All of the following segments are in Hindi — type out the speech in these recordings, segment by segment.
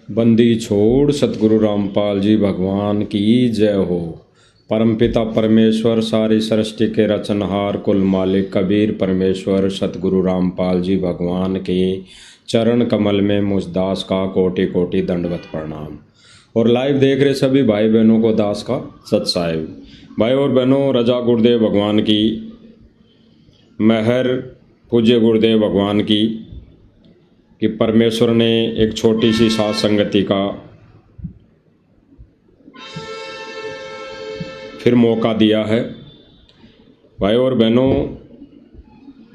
बंदी छोड़ सतगुरु रामपाल जी भगवान की जय हो। परमपिता परमेश्वर सारी सृष्टि के रचनहार कुल मालिक कबीर परमेश्वर सतगुरु रामपाल जी भगवान के चरण कमल में मुझ दास का कोटि कोटि दंडवत प्रणाम। और लाइव देख रहे सभी भाई बहनों को दास का सत साहिब। भाई और बहनों, रजा गुरुदेव भगवान की मेहर, पूज्य गुरुदेव भगवान की कि परमेश्वर ने एक छोटी सी साथ संगति का फिर मौका दिया है। भाई और बहनों,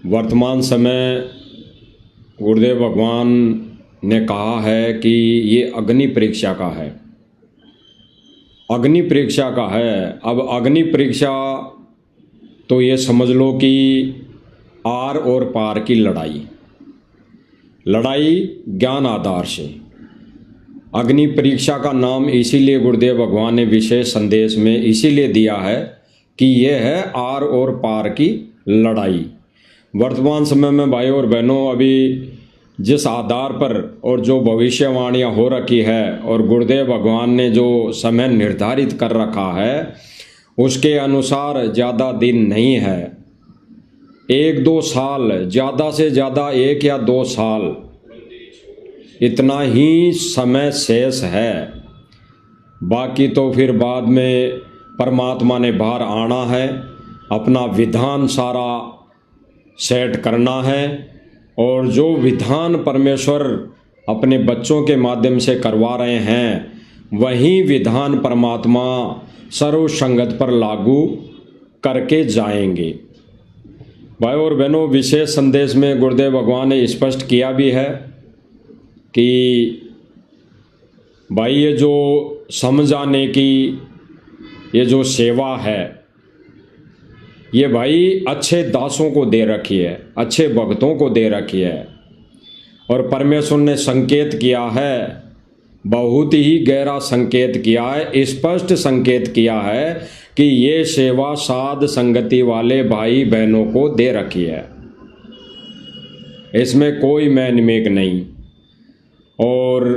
वर्तमान समय गुरुदेव भगवान ने कहा है कि ये अग्नि परीक्षा का है, अग्नि परीक्षा का है। अब अग्नि परीक्षा तो ये समझ लो कि आर और पार की लड़ाई ज्ञान आधार से। अग्नि परीक्षा का नाम इसीलिए गुरुदेव भगवान ने विशेष संदेश में इसीलिए दिया है कि यह है आर और पार की लड़ाई। वर्तमान समय में भाई और बहनों, अभी जिस आधार पर और जो भविष्यवाणियाँ हो रखी है और गुरुदेव भगवान ने जो समय निर्धारित कर रखा है उसके अनुसार ज़्यादा दिन नहीं है। 1-2 साल, ज़्यादा से ज़्यादा 1 या 2 साल, इतना ही समय शेष है। बाकी तो फिर बाद में परमात्मा ने बाहर आना है, अपना विधान सारा सेट करना है। और जो विधान परमेश्वर अपने बच्चों के माध्यम से करवा रहे हैं वही विधान परमात्मा सर्व संगत पर लागू करके जाएंगे। भाई और बहनों, विशेष संदेश में गुरुदेव भगवान ने स्पष्ट किया भी है कि भाई ये जो समझाने की ये जो सेवा है ये भाई अच्छे दासों को दे रखी है, अच्छे भक्तों को दे रखी है। और परमेश्वर ने संकेत किया है, बहुत ही गहरा संकेत किया है, स्पष्ट संकेत किया है कि ये सेवा साध संगति वाले भाई बहनों को दे रखी है, इसमें कोई मैनमेक नहीं। और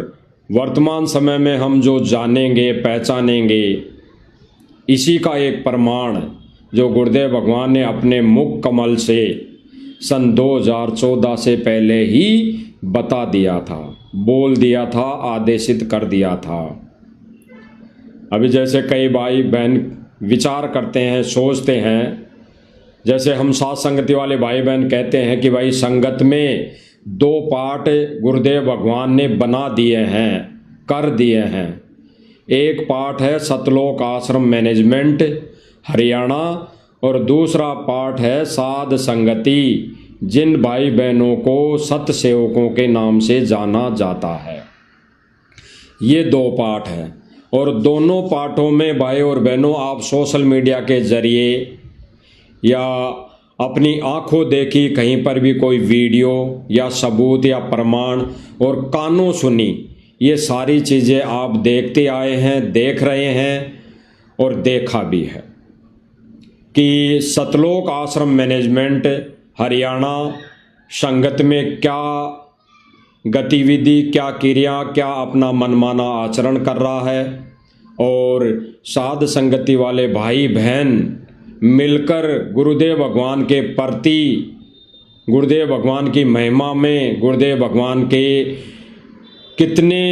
वर्तमान समय में हम जो जानेंगे पहचानेंगे इसी का एक प्रमाण जो गुरुदेव भगवान ने अपने मुख कमल से सन 2014 से पहले ही बता दिया था, बोल दिया था, आदेशित कर दिया था। अभी जैसे कई भाई बहन विचार करते हैं, सोचते हैं, जैसे हम साथ संगति वाले भाई बहन कहते हैं कि भाई संगत में 2 पार्ट गुरुदेव भगवान ने बना दिए हैं, कर दिए हैं। एक पार्ट है सतलोक आश्रम मैनेजमेंट हरियाणा और दूसरा पार्ट है साध संगति, जिन भाई बहनों को सत सेवकों के नाम से जाना जाता है। ये 2 पार्ट है और दोनों पार्टों में भाई और बहनों आप सोशल मीडिया के जरिए या अपनी आंखों देखी कहीं पर भी कोई वीडियो या सबूत या प्रमाण और कानों सुनी, ये सारी चीज़ें आप देखते आए हैं, देख रहे हैं और देखा भी है कि सतलोक आश्रम मैनेजमेंट हरियाणा संगत में क्या गतिविधि, क्या क्रिया, क्या अपना मनमाना आचरण कर रहा है। और साध संगति वाले भाई बहन मिलकर गुरुदेव भगवान के प्रति, गुरुदेव भगवान की महिमा में गुरुदेव भगवान के कितने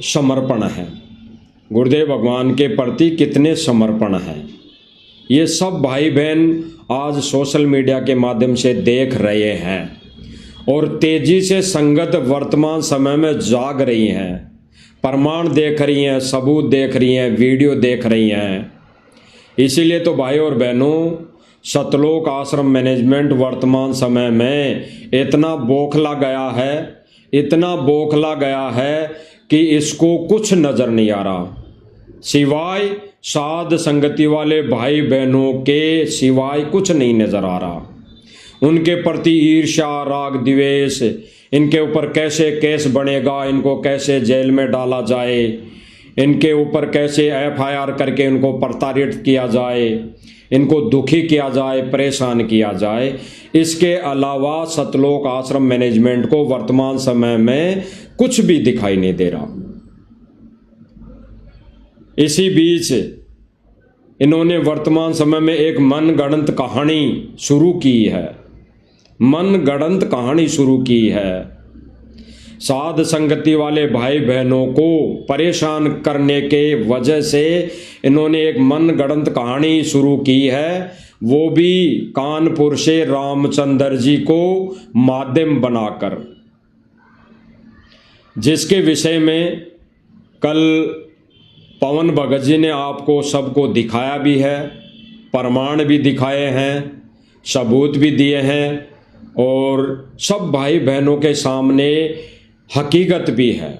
समर्पण हैं, गुरुदेव भगवान के प्रति कितने समर्पण हैं, ये सब भाई बहन आज सोशल मीडिया के माध्यम से देख रहे हैं। और तेजी से संगत वर्तमान समय में जाग रही हैं, प्रमाण देख रही हैं, सबूत देख रही हैं, वीडियो देख रही हैं। इसीलिए तो भाई और बहनों, सतलोक आश्रम मैनेजमेंट वर्तमान समय में इतना बौखला गया है, इतना बौखला गया है कि इसको कुछ नज़र नहीं आ रहा, सिवाय साध संगति वाले भाई बहनों के सिवाय कुछ नहीं नज़र आ रहा। उनके प्रति ईर्ष्या, राग, द्वेष, इनके ऊपर कैसे केस बनेगा, इनको कैसे जेल में डाला जाए, इनके ऊपर कैसे FIR करके इनको प्रताड़ित किया जाए, इनको दुखी किया जाए, परेशान किया जाए। इसके अलावा सतलोक आश्रम मैनेजमेंट को वर्तमान समय में कुछ भी दिखाई नहीं दे रहा। इसी बीच इन्होंने वर्तमान समय में एक मनगढ़ंत कहानी शुरू की है, मनगढ़ंत कहानी शुरू की है। साध संगति वाले भाई बहनों को परेशान करने के वजह से इन्होंने एक मनगढ़ंत कहानी शुरू की है, वो भी कानपुर से रामचंद्र जी को माध्यम बनाकर, जिसके विषय में कल पवन भगत जी ने आपको सबको दिखाया भी है, प्रमाण भी दिखाए हैं, सबूत भी दिए हैं और सब भाई बहनों के सामने हकीकत भी है।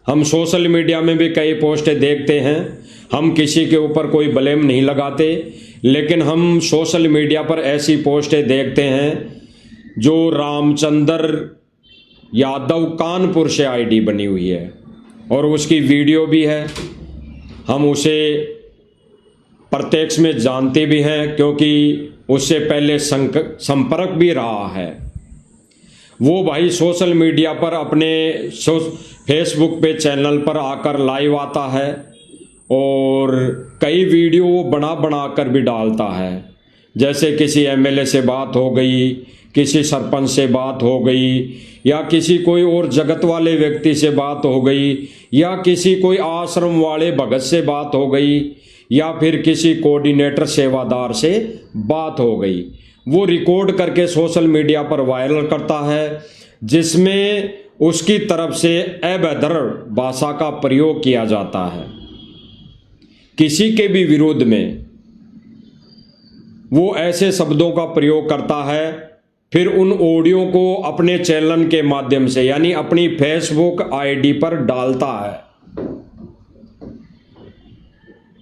हम सोशल मीडिया में भी कई पोस्टें देखते हैं, हम किसी के ऊपर कोई ब्लेम नहीं लगाते, लेकिन हम सोशल मीडिया पर ऐसी पोस्टें देखते हैं जो रामचंद्र यादव कानपुर से आईडी बनी हुई है और उसकी वीडियो भी है। हम उसे प्रत्यक्ष में जानते भी हैं क्योंकि उससे पहले संपर्क भी रहा है। वो भाई सोशल मीडिया पर अपने फेसबुक पे चैनल पर आकर लाइव आता है और कई वीडियो वो बना कर भी डालता है। जैसे किसी एमएलए से बात हो गई, किसी सरपंच से बात हो गई, या किसी कोई और जगत वाले व्यक्ति से बात हो गई, या किसी कोई आश्रम वाले भगत से बात हो गई, या फिर किसी कोऑर्डिनेटर सेवादार से बात हो गई, वो रिकॉर्ड करके सोशल मीडिया पर वायरल करता है, जिसमें उसकी तरफ से अभद्र भाषा का प्रयोग किया जाता है। किसी के भी विरोध में वो ऐसे शब्दों का प्रयोग करता है, फिर उन ऑडियो को अपने चैनल के माध्यम से यानी अपनी फेसबुक आईडी पर डालता है।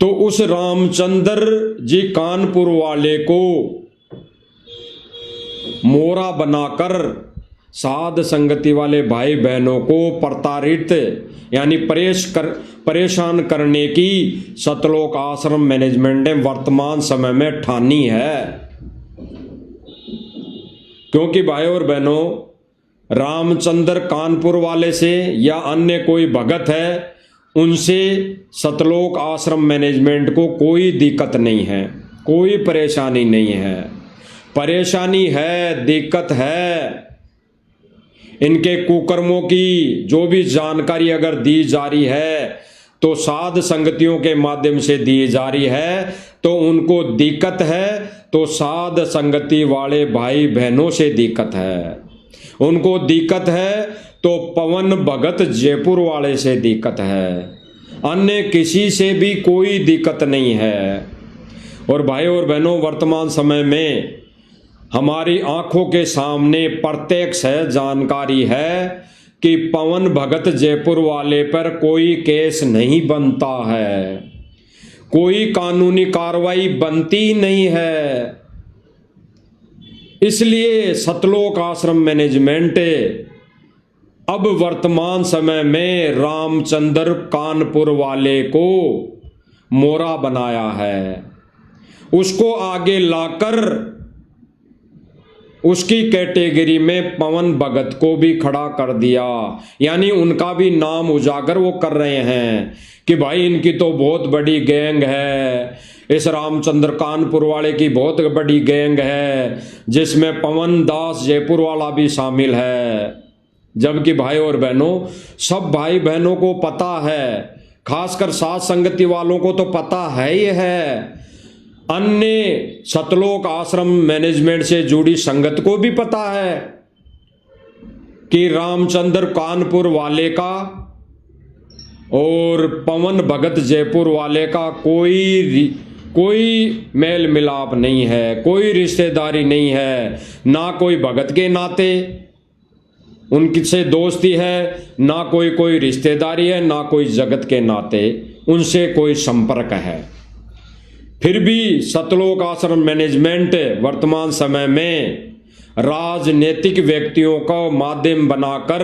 तो उस रामचंद्र जी कानपुर वाले को मोरा बनाकर साध संगति वाले भाई बहनों को प्रताड़ित यानी परेशान करने की सतलोक आश्रम मैनेजमेंट ने वर्तमान समय में ठानी है। क्योंकि भाई और बहनों, रामचंद्र कानपुर वाले से या अन्य कोई भगत है, उनसे सतलोक आश्रम मैनेजमेंट को कोई दिक्कत नहीं है, कोई परेशानी नहीं है। परेशानी है, दिक्कत है इनके कुकर्मों की जो भी जानकारी अगर दी जा रही है तो साध संगतियों के माध्यम से दी जा रही है, तो उनको दिक्कत है, तो साध संगति वाले भाई बहनों से दिक्कत है। उनको दिक्कत है तो पवन भगत जयपुर वाले से दिक्कत है, अन्य किसी से भी कोई दिक्कत नहीं है। और भाई और बहनों, वर्तमान समय में हमारी आंखों के सामने प्रत्यक्ष है, जानकारी है कि पवन भगत जयपुर वाले पर कोई केस नहीं बनता है, कोई कानूनी कार्रवाई बनती नहीं है। इसलिए सतलोक आश्रम मैनेजमेंट अब वर्तमान समय में रामचंद्र कानपुर वाले को मोरा बनाया है, उसको आगे लाकर उसकी कैटेगरी में पवन भगत को भी खड़ा कर दिया, यानी उनका भी नाम उजागर वो कर रहे हैं कि भाई इनकी तो बहुत बड़ी गैंग है, इस रामचंद्र कानपुर वाले की बहुत बड़ी गैंग है जिसमें पवन दास जयपुर वाला भी शामिल है। जबकि भाई और बहनों, सब भाई बहनों को पता है, खासकर साथ संगति वालों को तो पता है ही है, अन्य सतलोक आश्रम मैनेजमेंट से जुड़ी संगत को भी पता है कि रामचंद्र कानपुर वाले का और पवन भगत जयपुर वाले का कोई मेल मिलाप नहीं है, कोई रिश्तेदारी नहीं है, ना कोई भगत के नाते उनसे दोस्ती है, ना कोई रिश्तेदारी है, ना कोई जगत के नाते उनसे कोई संपर्क है। फिर भी सतलोक आश्रम मैनेजमेंट वर्तमान समय में राजनीतिक व्यक्तियों का माध्यम बनाकर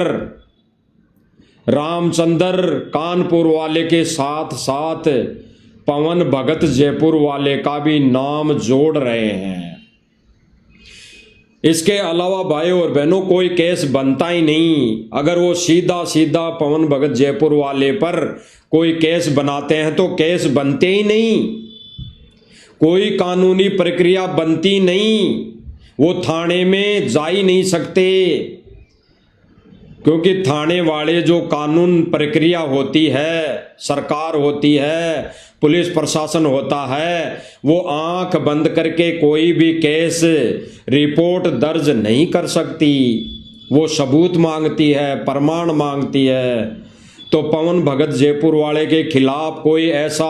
रामचंद्र कानपुर वाले के साथ साथ पवन भगत जयपुर वाले का भी नाम जोड़ रहे हैं। इसके अलावा भाई और बहनों कोई केस बनता ही नहीं। अगर वो सीधा सीधा पवन भगत जयपुर वाले पर कोई केस बनाते हैं तो केस बनते ही नहीं, कोई कानूनी प्रक्रिया बनती नहीं, वो थाने में जा ही नहीं सकते, क्योंकि थाने वाले जो कानून प्रक्रिया होती है, सरकार होती है, पुलिस प्रशासन होता है, वो आंख बंद करके कोई भी केस रिपोर्ट दर्ज नहीं कर सकती। वो सबूत मांगती है, प्रमाण मांगती है। तो पवन भगत जयपुर वाले के खिलाफ कोई ऐसा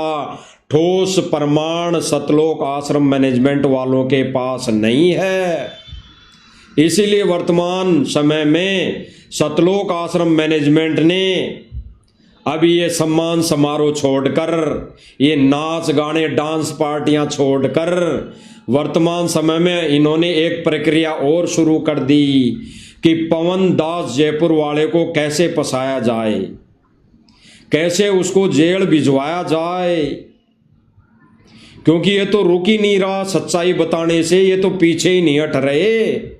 ठोस प्रमाण सतलोक आश्रम मैनेजमेंट वालों के पास नहीं है। इसीलिए वर्तमान समय में सतलोक आश्रम मैनेजमेंट ने अभी ये सम्मान समारोह छोड़कर, ये नाच गाने डांस पार्टियां छोड़कर वर्तमान समय में इन्होंने एक प्रक्रिया और शुरू कर दी कि पवन दास जयपुर वाले को कैसे फंसाया जाए, कैसे उसको जेल भिजवाया जाए, क्योंकि ये तो रुक ही नहीं रहा सच्चाई बताने से, ये तो पीछे ही नहीं हट रहे।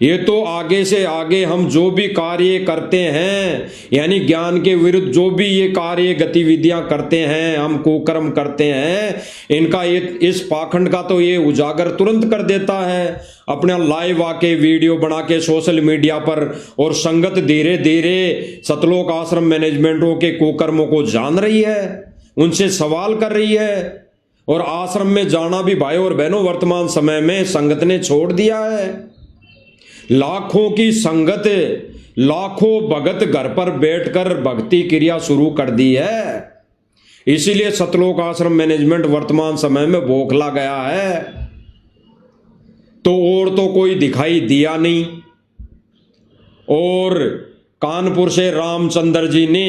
ये तो आगे से आगे हम जो भी कार्य करते हैं, यानी ज्ञान के विरुद्ध जो भी ये कार्य गतिविधियां करते हैं, हम कुकर्म करते हैं, इनका ये इस पाखंड का तो ये उजागर तुरंत कर देता है अपना लाइव आके वीडियो बना के सोशल मीडिया पर। और संगत धीरे धीरे सतलोक आश्रम मैनेजमेंटों के कुकर्मों को जान रही है, उनसे सवाल कर रही है। और आश्रम में जाना भी भाई और बहनों वर्तमान समय में संगत ने छोड़ दिया है। लाखों की संगत, लाखों भगत घर पर बैठकर भक्ति क्रिया शुरू कर दी है। इसीलिए सतलोक आश्रम मैनेजमेंट वर्तमान समय में बौखला गया है। तो और तो कोई दिखाई दिया नहीं। और कानपुर से रामचंद्र जी ने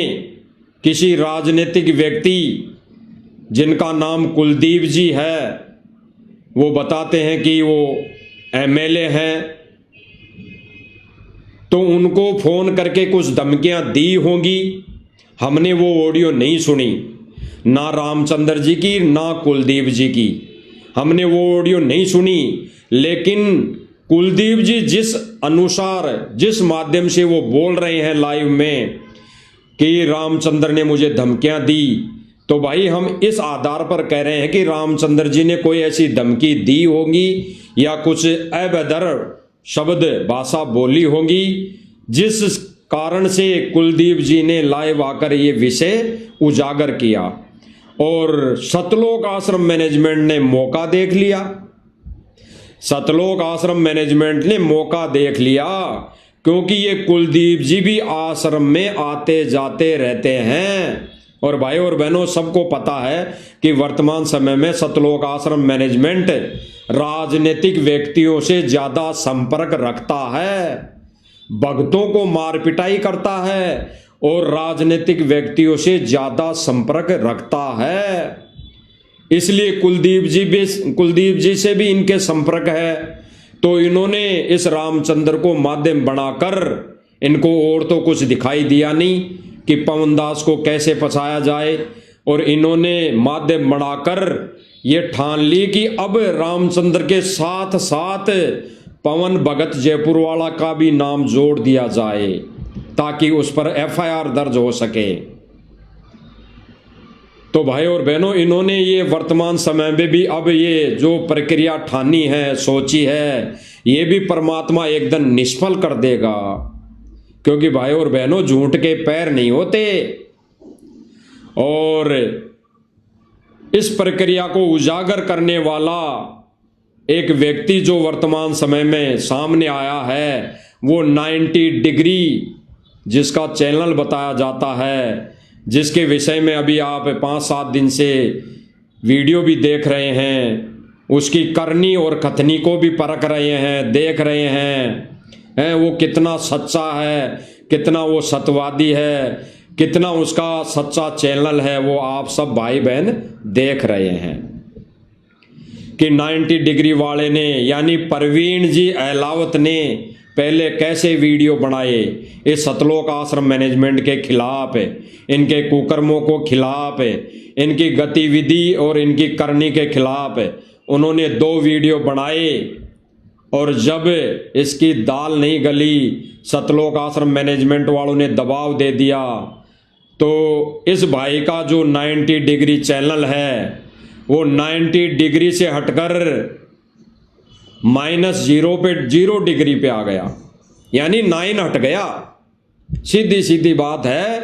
किसी राजनीतिक व्यक्ति जिनका नाम कुलदीप जी है, वो बताते हैं कि वो एमएलए हैं, तो उनको फोन करके कुछ धमकियां दी होंगी। हमने वो ऑडियो नहीं सुनी, ना रामचंद्र जी की ना कुलदीप जी की, हमने वो ऑडियो नहीं सुनी। लेकिन कुलदीप जी जिस अनुसार, जिस माध्यम से वो बोल रहे हैं लाइव में कि रामचंद्र ने मुझे धमकियां दी, तो भाई हम इस आधार पर कह रहे हैं कि रामचंद्र जी ने कोई ऐसी धमकी दी होगी या कुछ अभद्र शब्द भाषा बोली होगी, जिस कारण से कुलदीप जी ने लाइव आकर ये विषय उजागर किया। और सतलोक आश्रम मैनेजमेंट ने मौका देख लिया, सतलोक आश्रम मैनेजमेंट ने मौका देख लिया, क्योंकि ये कुलदीप जी भी आश्रम में आते जाते रहते हैं। और भाई और बहनों सबको पता है कि वर्तमान समय में सतलोक आश्रम मैनेजमेंट राजनीतिक व्यक्तियों से ज्यादा संपर्क रखता है, भक्तों को मार पिटाई करता है और राजनीतिक व्यक्तियों से ज्यादा संपर्क रखता है। इसलिए कुलदीप जी से भी इनके संपर्क है। तो इन्होंने इस रामचंद्र को माध्यम बनाकर, इनको और तो कुछ दिखाई दिया नहीं कि पवन दास को कैसे फंसाया जाए, और इन्होंने माध्यम बनाकर ये ठान ली कि अब रामचंद्र के साथ साथ पवन भगत जयपुर वाला का भी नाम जोड़ दिया जाए, ताकि उस पर एफआईआर दर्ज हो सके। तो भाई और बहनों इन्होंने ये वर्तमान समय में भी अब ये जो प्रक्रिया ठानी है, सोची है, ये भी परमात्मा एकदम निष्फल कर देगा। क्योंकि भाई और बहनों झूठ के पैर नहीं होते। और इस प्रक्रिया को उजागर करने वाला एक व्यक्ति जो वर्तमान समय में सामने आया है, वो 90 डिग्री जिसका चैनल बताया जाता है, जिसके विषय में अभी आप 5-7 दिन से वीडियो भी देख रहे हैं, उसकी करनी और कथनी को भी परख रहे हैं, देख रहे हैं वो कितना सच्चा है, कितना वो सत्यवादी है, कितना उसका सच्चा चैनल है, वो आप सब भाई बहन देख रहे हैं कि 90 डिग्री वाले ने, यानी प्रवीण जी अहलावत ने पहले कैसे वीडियो बनाए इस सतलोक आश्रम मैनेजमेंट के खिलाफ, इनके कुकर्मों को खिलाफ, इनकी गतिविधि और इनकी करनी के खिलाफ। उन्होंने 2 वीडियो बनाए और जब इसकी दाल नहीं गली, सतलोक आश्रम मैनेजमेंट वालों ने दबाव दे दिया, तो इस भाई का जो 90 डिग्री चैनल है वो 90 डिग्री से हटकर -0 पे 0 डिग्री पे आ गया, यानी 9 हट गया। सीधी सीधी बात है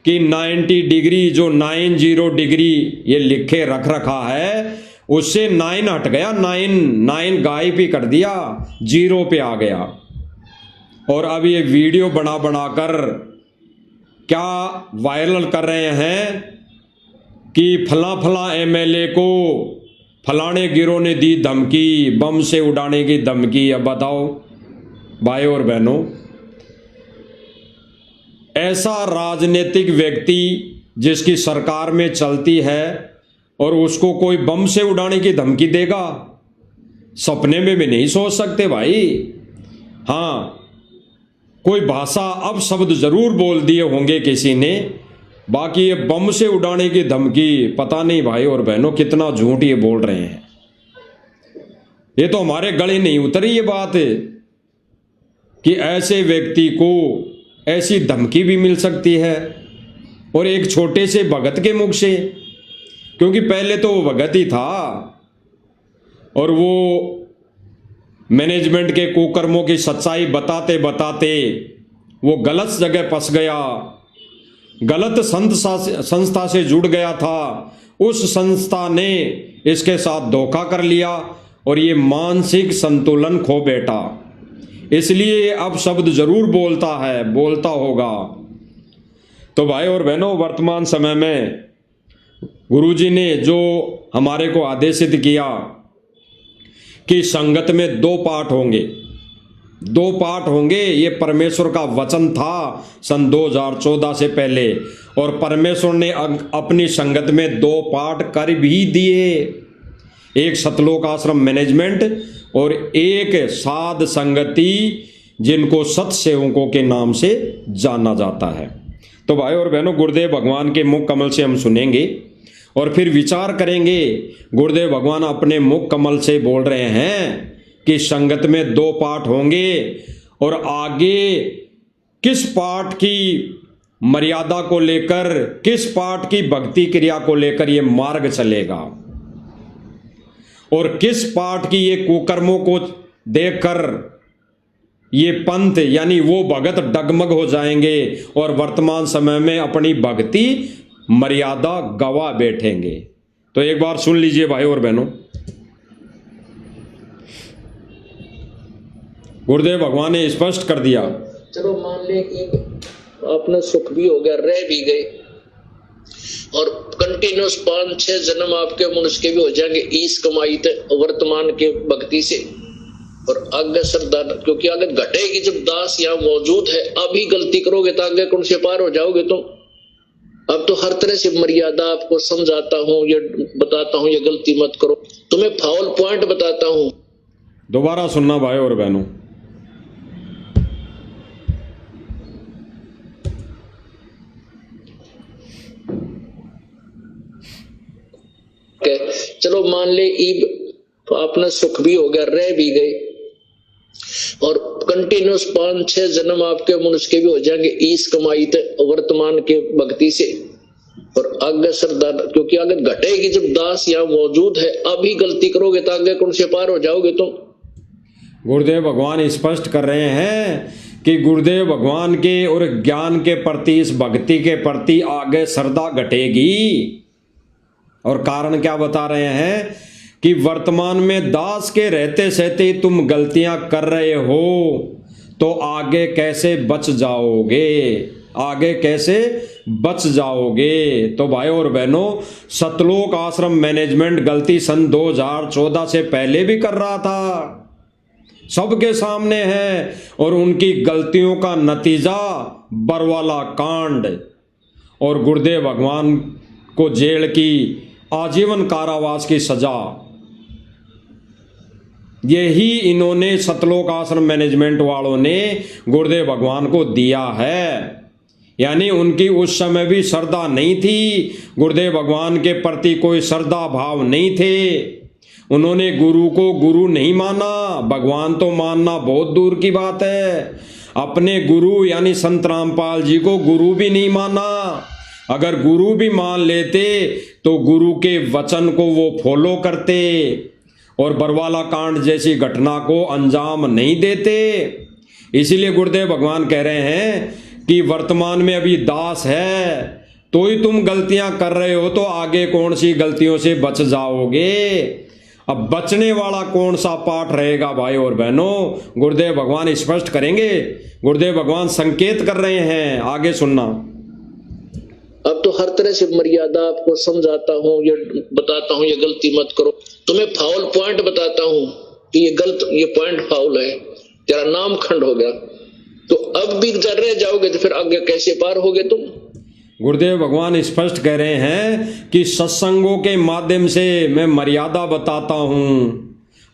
कि 90 डिग्री जो 90 डिग्री ये लिखे रख रखा है उससे 9 हट गया, 9 गायब ही कर दिया, 0 पे आ गया। और अब ये वीडियो बना बनाकर क्या वायरल कर रहे हैं कि फला फला एमएलए को फलाने गिरोह ने दी धमकी, बम से उड़ाने की धमकी। अब बताओ भाई और बहनों, ऐसा राजनीतिक व्यक्ति जिसकी सरकार में चलती है और उसको कोई बम से उड़ाने की धमकी देगा? सपने में भी नहीं सोच सकते भाई। हाँ, कोई भाषा अब शब्द जरूर बोल दिए होंगे किसी ने, बाकी ये बम से उड़ाने की धमकी पता नहीं भाई और बहनों कितना झूठ ये बोल रहे हैं। ये तो हमारे गले नहीं उतरी ये बात कि ऐसे व्यक्ति को ऐसी धमकी भी मिल सकती है, और एक छोटे से भगत के मुख से, क्योंकि पहले तो वो भगत ही था और वो मैनेजमेंट के कुकर्मों की सच्चाई बताते बताते वो गलत जगह फंस गया, गलत संस्था से जुड़ गया था। उस संस्था ने इसके साथ धोखा कर लिया और ये मानसिक संतुलन खो बैठा, इसलिए अब शब्द जरूर बोलता है, बोलता होगा। तो भाई और बहनों, वर्तमान समय में गुरुजी ने जो हमारे को आदेशित किया कि संगत में 2 पाठ होंगे, 2 पाठ होंगे, ये परमेश्वर का वचन था सन 2014 से पहले, और परमेश्वर ने अपनी संगत में 2 पाठ कर भी दिए। एक सतलोक आश्रम मैनेजमेंट और एक साध संगति, जिनको सत्सेवकों के नाम से जाना जाता है। तो भाई और बहनों, गुरुदेव भगवान के मुख कमल से हम सुनेंगे और फिर विचार करेंगे। गुरुदेव भगवान अपने मुख कमल से बोल रहे हैं कि संगत में 2 पाठ होंगे और आगे किस पाठ की मर्यादा को लेकर, किस पाठ की भक्ति क्रिया को लेकर ये मार्ग चलेगा, और किस पाठ की ये कुकर्मों को देखकर ये पंथ यानी वो भगत डगमग हो जाएंगे और वर्तमान समय में अपनी भक्ति मर्यादा गवा बैठेंगे। तो एक बार सुन लीजिए भाई और बहनों, गुरुदेव भगवान ने स्पष्ट कर दिया। चलो मान ले कि अपना सुख भी हो गया, रह भी गए, और कंटिन्यूस 5-6 जन्म आपके मनुष्य के भी हो जाएंगे इस कमाई वर्तमान के भक्ति से, और आगे श्रद्धा, क्योंकि आगे घटेगी जब दास यहाँ मौजूद है। अभी गलती करोगे तो आगे कौन से पार हो जाओगे तुम। अब तो हर तरह से मर्यादा आपको समझाता हूँ, ये बताता हूँ, ये गलती मत करो, तुम्हें फाउल पॉइंट बताता हूँ। दोबारा सुनना भाई और बहनों, चलो मान ले ईब अपना सुख भी हो गया, रह भी गए, और कंटिन्यूस 5-6 जन्म आपके मनुष्य के भी हो जाएंगे इस कमाई वर्तमान के भक्ति से, और आगे श्रद्धा, क्योंकि आगे घटेगी जब दास यहाँ मौजूद है। अभी गलती करोगे तो आगे कौन से पार हो जाओगे तुम। गुरुदेव भगवान स्पष्ट कर रहे हैं कि गुरुदेव भगवान के और ज्ञान के प्रति, इस भक्ति के प्रति आगे श्रद्धा घटेगी। और कारण क्या बता रहे हैं कि वर्तमान में दास के रहते सहते तुम गलतियां कर रहे हो, तो आगे कैसे बच जाओगे, आगे कैसे बच जाओगे। तो भाई और बहनों, सतलोक आश्रम मैनेजमेंट गलती सन 2014 से पहले भी कर रहा था, सबके सामने है, और उनकी गलतियों का नतीजा बरवाला कांड और गुरुदेव भगवान को जेल की आजीवन कारावास की सजा, यही इन्होंने सतलोक आश्रम मैनेजमेंट वालों ने गुरुदेव भगवान को दिया है। यानी उनकी उस समय भी श्रद्धा नहीं थी, गुरुदेव भगवान के प्रति कोई श्रद्धा भाव नहीं थे, उन्होंने गुरु को गुरु नहीं माना, भगवान तो मानना बहुत दूर की बात है। अपने गुरु यानी संत रामपाल जी को गुरु भी नहीं माना। अगर गुरु भी मान लेते तो गुरु के वचन को वो फॉलो करते और बरवाला कांड जैसी घटना को अंजाम नहीं देते। इसीलिए गुरुदेव भगवान कह रहे हैं कि वर्तमान में अभी दास है तो ही तुम गलतियां कर रहे हो, तो आगे कौन सी गलतियों से बच जाओगे। अब बचने वाला कौन सा पाठ रहेगा भाई और बहनों, गुरुदेव भगवान स्पष्ट करेंगे। गुरुदेव भगवान संकेत कर रहे हैं, आगे सुनना। अब तो हर तरह से मर्यादा आपको समझाता हूँ, ये बताता हूँ ये गलती मत करो, तुम्हें फाउल पॉइंट बताता हूँ कि ये पॉइंट फाउल है, तेरा नाम खंड हो गया, तो अब भी जर रह जाओगे तो फिर आगे कैसे पार होगे तुम। गुरुदेव भगवान स्पष्ट कह रहे हैं कि सत्संगों के माध्यम से मैं मर्यादा बताता हूँ,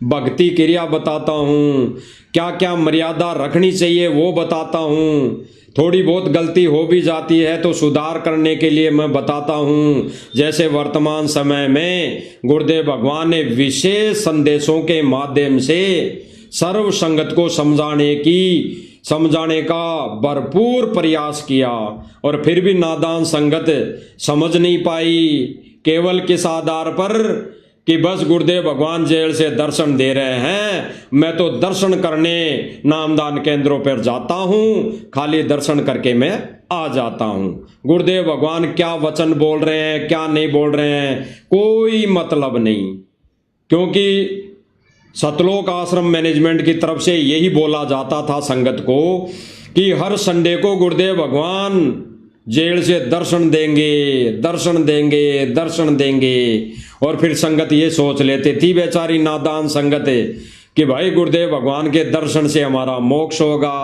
भक्ति क्रिया बताता हूँ, क्या क्या मर्यादा रखनी चाहिए वो बताता हूँ। थोड़ी बहुत गलती हो भी जाती है तो सुधार करने के लिए मैं बताता हूँ। जैसे वर्तमान समय में गुरुदेव भगवान ने विशेष संदेशों के माध्यम से सर्व संगत को समझाने का भरपूर प्रयास किया, और फिर भी नादान संगत समझ नहीं पाई। केवल किस आधार पर कि बस गुरुदेव भगवान जेल से दर्शन दे रहे हैं, मैं तो दर्शन करने नामदान केंद्रों पर जाता हूं, खाली दर्शन करके मैं आ जाता हूं। गुरुदेव भगवान क्या वचन बोल रहे हैं क्या नहीं बोल रहे हैं कोई मतलब नहीं, क्योंकि सतलोक आश्रम मैनेजमेंट की तरफ से यही बोला जाता था संगत को कि हर संडे को गुरुदेव भगवान जेल से दर्शन देंगे। और फिर संगत ये सोच लेते थी, बेचारी नादान संगत है, कि भाई गुरुदेव भगवान के दर्शन से हमारा मोक्ष होगा,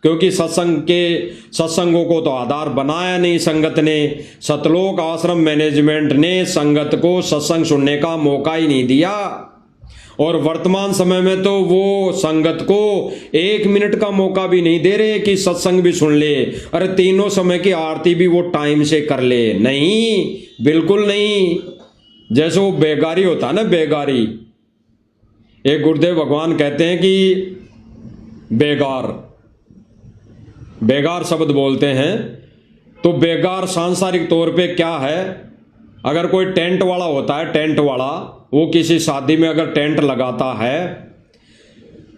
क्योंकि सत्संगों को तो आधार बनाया नहीं संगत ने। सतलोक आश्रम मैनेजमेंट ने संगत को सत्संग सुनने का मौका ही नहीं दिया, और वर्तमान समय में तो वो संगत को 1 मिनट का मौका भी नहीं दे रहे कि सत्संग भी सुन ले। अरे तीनों समय की आरती भी वो टाइम से कर ले, नहीं, बिल्कुल नहीं। जैसे वो बेगारी होता है ना, बेगारी, एक गुरुदेव भगवान कहते हैं कि बेगार शब्द बोलते हैं, तो बेगार सांसारिक तौर पे क्या है। अगर कोई टेंट वाला होता है, टेंट वाला, वो किसी शादी में अगर टेंट लगाता है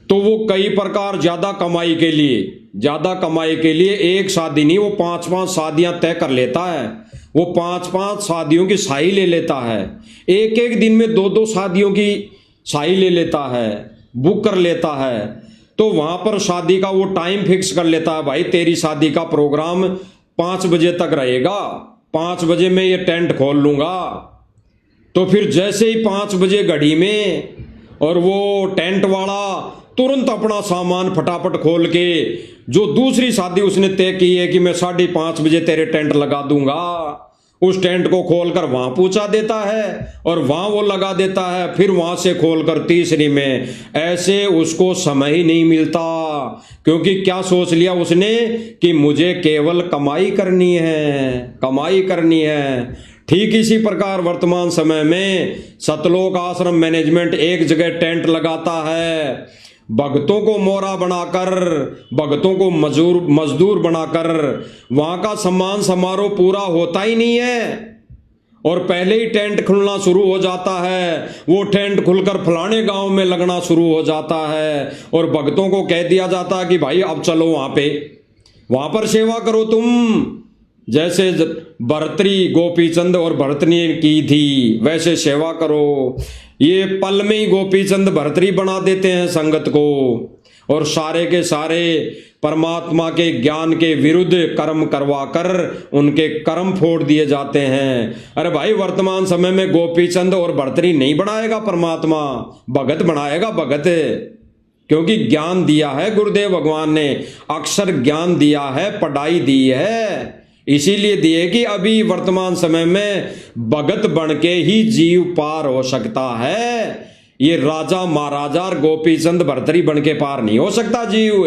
तो वो कई प्रकार ज्यादा कमाई के लिए एक शादी नहीं, वो 5-5 शादियां तय कर लेता है। वो 5-5 शादियों की साई ले लेता है, एक दिन में 2-2 शादियों की साई ले लेता है, बुक कर लेता है। तो वहां पर शादी का वो टाइम फिक्स कर लेता है, भाई तेरी शादी का प्रोग्राम 5 बजे तक रहेगा, 5 बजे मैं ये टेंट खोल लूंगा। तो फिर जैसे ही 5 बजे घड़ी में, और वो टेंट वाला तुरंत अपना सामान फटाफट खोल के, जो दूसरी शादी उसने तय की है कि मैं 5:30 बजे तेरे टेंट लगा दूंगा, उस टेंट को खोलकर वहां पहुंचा देता है और वहां वो लगा देता है, फिर वहां से खोलकर तीसरी में। ऐसे उसको समय ही नहीं मिलता, क्योंकि क्या सोच लिया उसने कि मुझे केवल कमाई करनी है। ठीक इसी प्रकार वर्तमान समय में सतलोक आश्रम मैनेजमेंट एक जगह टेंट लगाता है, भक्तों को मोरा बनाकर, भक्तों को मजदूर बनाकर, वहां का सम्मान समारोह पूरा होता ही नहीं है, और पहले ही टेंट खुलना शुरू हो जाता है। वो टेंट खुलकर फलाने गांव में लगना शुरू हो जाता है, और भक्तों को कह दिया जाता है कि भाई अब चलो वहां पर सेवा करो तुम। जैसे भर्तरी गोपीचंद और भर्तनी की थी, वैसे सेवा करो। ये पल में ही गोपीचंद भर्तरी बना देते हैं संगत को, और सारे के सारे परमात्मा के ज्ञान के विरुद्ध कर्म करवाकर उनके कर्म फोड़ दिए जाते हैं। अरे भाई वर्तमान समय में गोपीचंद और भर्तरी नहीं बनाएगा परमात्मा, भगत बनाएगा, भगत, क्योंकि ज्ञान दिया है गुरुदेव भगवान ने, अक्षर ज्ञान दिया है, पढ़ाई दी है, इसीलिए दिए कि अभी वर्तमान समय में भगत बन के ही जीव पार हो सकता है। ये राजा महाराजा और गोपीचंद भर्तरी बन के पार नहीं हो सकता जीव।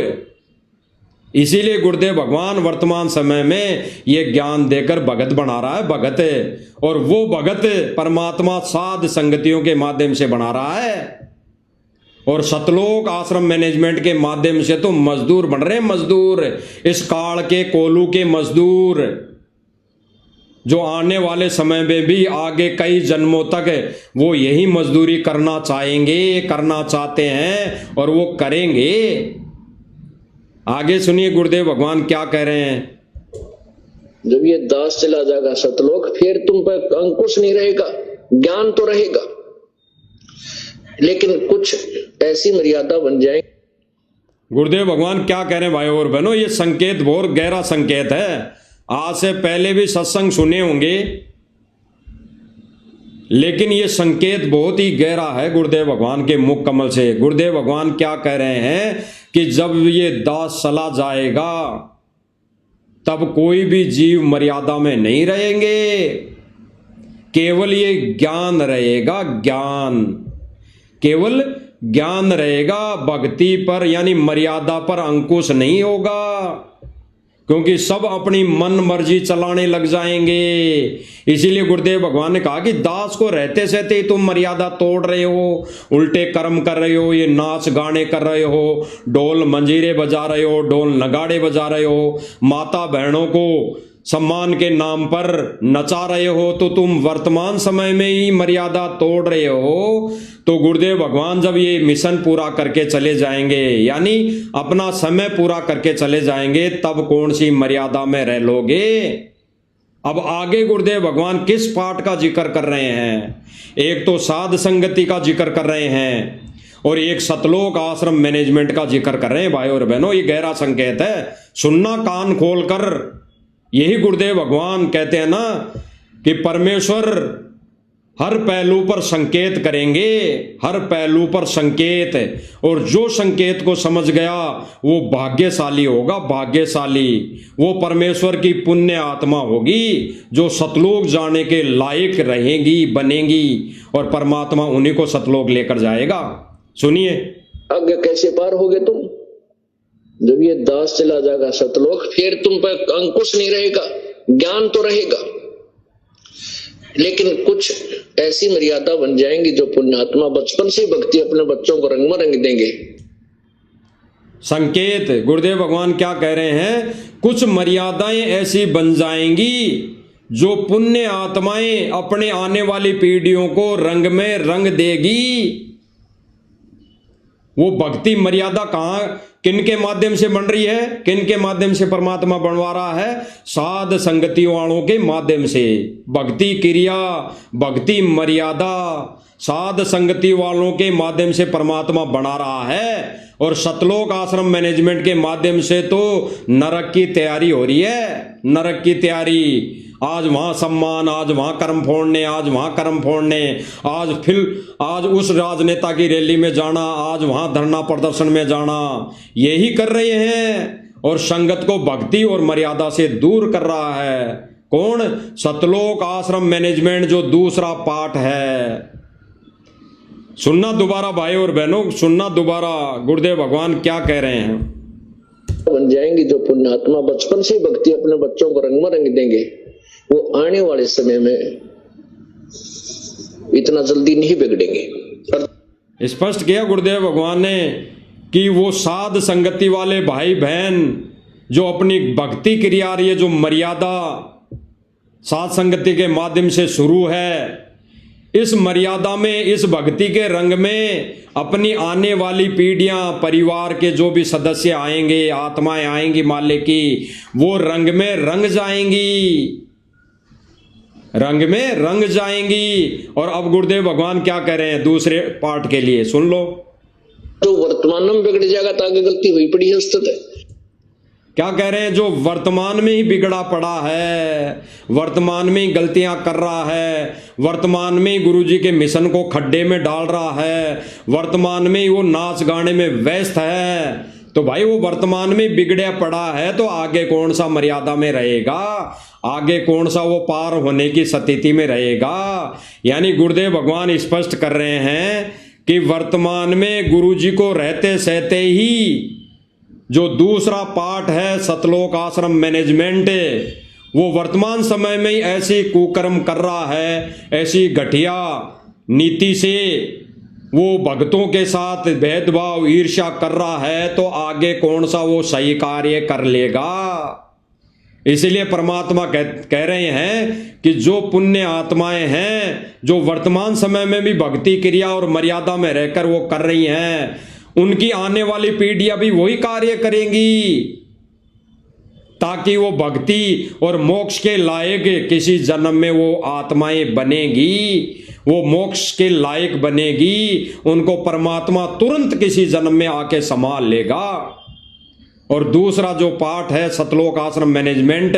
इसीलिए गुरुदेव भगवान वर्तमान समय में ये ज्ञान देकर भगत बना रहा है, भगत है। और वो भगत परमात्मा साध संगतियों के माध्यम से बना रहा है। और सतलोक आश्रम मैनेजमेंट के माध्यम से तो मजदूर बन रहे हैं, मजदूर, इस काल के कोलू के मजदूर, जो आने वाले समय में भी आगे कई जन्मों तक वो यही मजदूरी करना चाहेंगे, करना चाहते हैं और वो करेंगे। आगे सुनिए गुरुदेव भगवान क्या कह रहे हैं। जब ये दास चला जाएगा सतलोक, फिर तुम पर अंकुश नहीं रहेगा, ज्ञान तो रहेगा, लेकिन कुछ ऐसी मर्यादा बन जाएगी। गुरुदेव भगवान क्या कह रहे हैं भाई और बहनों, ये संकेत बहुत गहरा संकेत है। आज से पहले भी सत्संग सुने होंगे, लेकिन ये संकेत बहुत ही गहरा है गुरुदेव भगवान के मुख कमल से। गुरुदेव भगवान क्या कह रहे हैं कि जब ये दास चला जाएगा तब कोई भी जीव मर्यादा में नहीं रहेंगे, केवल ये ज्ञान रहेगा, ज्ञान, केवल ज्ञान रहेगा। भक्ति पर यानी मर्यादा पर अंकुश नहीं होगा, क्योंकि सब अपनी मन मर्जी चलाने लग जाएंगे। इसीलिए गुरुदेव भगवान ने कहा कि दास को रहते सहते ही तुम मर्यादा तोड़ रहे हो, उल्टे कर्म कर रहे हो, ये नाच गाने कर रहे हो, ढोल मंजीरे बजा रहे हो, ढोल नगाड़े बजा रहे हो, माता बहनों को सम्मान के नाम पर नचा रहे हो, तो तुम वर्तमान समय में ही मर्यादा तोड़ रहे हो। तो गुरुदेव भगवान जब ये मिशन पूरा करके चले जाएंगे, यानी अपना समय पूरा करके चले जाएंगे, तब कौन सी मर्यादा में रह लोगे। अब आगे गुरुदेव भगवान किस पाठ का जिक्र कर रहे हैं, एक तो साध संगति का जिक्र कर रहे हैं और एक सतलोक आश्रम मैनेजमेंट का जिक्र कर रहे हैं। भाई और बहनों, ये गहरा संकेत है, सुनना कान खोलकर। यही गुरुदेव भगवान कहते हैं ना कि परमेश्वर हर पहलू पर संकेत करेंगे, हर पहलू पर संकेत, और जो संकेत को समझ गया वो भाग्यशाली होगा, भाग्यशाली। वो परमेश्वर की पुण्य आत्मा होगी जो सतलोक जाने के लायक रहेगी, बनेगी, और परमात्मा उन्हीं को सतलोक लेकर जाएगा। सुनिए, आगे कैसे पार होगे तुम? जब ये दास चला जाएगा सतलोक, फिर तुम पर अंकुश नहीं रहेगा, ज्ञान तो रहेगा, लेकिन कुछ ऐसी मर्यादा बन जाएंगी जो पुण्यात्मा बचपन से भक्ति अपने बच्चों को रंग में रंग देंगे। संकेत गुरुदेव भगवान क्या कह रहे हैं, कुछ मर्यादाएं ऐसी बन जाएंगी जो पुण्य आत्माएं अपने आने वाली पीढ़ियों को रंग में रंग देगी। वो भक्ति मर्यादा कहां, किन के माध्यम से बन रही है, किन के माध्यम से परमात्मा बनवा रहा है, साध संगति वालों के माध्यम से। भक्ति क्रिया, भक्ति मर्यादा साध संगति वालों के माध्यम से परमात्मा बना रहा है। और सतलोक आश्रम मैनेजमेंट के माध्यम से तो नरक की तैयारी हो रही है, नरक की तैयारी। आज वहां सम्मान, आज वहां कर्म फोड़ने, आज वहां कर्म फोड़ने, आज उस राजनेता की रैली में जाना, आज वहां धरना प्रदर्शन में जाना, यही कर रहे हैं। और संगत को भक्ति और मर्यादा से दूर कर रहा है कौन? सतलोक आश्रम मैनेजमेंट, जो दूसरा पाठ है। सुनना दोबारा भाई और बहनों, सुनना दोबारा गुरुदेव भगवान क्या कह रहे हैं। बन जाएंगी जो पुण्यात्मा बचपन से भक्ति अपने बच्चों को रंग में रंग देंगे, वो आने वाले समय में इतना जल्दी नहीं बिगड़ेंगे। स्पष्ट किया गुरुदेव भगवान ने कि वो साध संगति वाले भाई बहन जो अपनी भक्ति क्रिया रही है, जो मर्यादा साध संगति के माध्यम से शुरू है, इस मर्यादा में, इस भक्ति के रंग में अपनी आने वाली पीढ़ियां, परिवार के जो भी सदस्य आएंगे, आत्माएं आएंगी माले की, वो रंग में रंग जाएंगी, रंग में रंग जाएंगी। और अब गुरुदेव भगवान क्या कह रहे हैं दूसरे पार्ट के लिए, सुन लो। तो वर्तमान में बिगड़ जाएगा तो आगे गलती हुई पड़ी है स्थित है। क्या कह रहे हैं? जो वर्तमान में ही बिगड़ा पड़ा है, वर्तमान में ही गलतियां कर रहा है, वर्तमान में ही गुरुजी के मिशन को खड्डे में डाल रहा है, वर्तमान में ही वो नाच गाने में व्यस्त है, तो भाई वो वर्तमान में बिगड़े पड़ा है, तो आगे कौन सा मर्यादा में रहेगा, आगे कौन सा वो पार होने की स्थिति में रहेगा। यानी गुरुदेव भगवान स्पष्ट कर रहे हैं कि वर्तमान में गुरुजी को रहते सहते ही जो दूसरा पार्ट है सतलोक आश्रम मैनेजमेंट, वो वर्तमान समय में ही ऐसी कुकर्म कर रहा है, ऐसी घटिया नीति से वो भक्तों के साथ भेदभाव ईर्ष्या कर रहा है, तो आगे कौन सा वो सही कार्य कर लेगा। इसलिए परमात्मा कह रहे हैं कि जो पुण्य आत्माएं हैं, जो वर्तमान समय में भी भक्ति क्रिया और मर्यादा में रहकर वो कर रही हैं, उनकी आने वाली पीढ़ियां भी वही कार्य करेंगी, ताकि वो भक्ति और मोक्ष के लायक किसी जन्म में वो आत्माएं बनेगी, वो मोक्ष के लायक बनेगी, उनको परमात्मा तुरंत किसी जन्म में आके संभाल लेगा। और दूसरा जो पार्ट है सतलोक आश्रम मैनेजमेंट,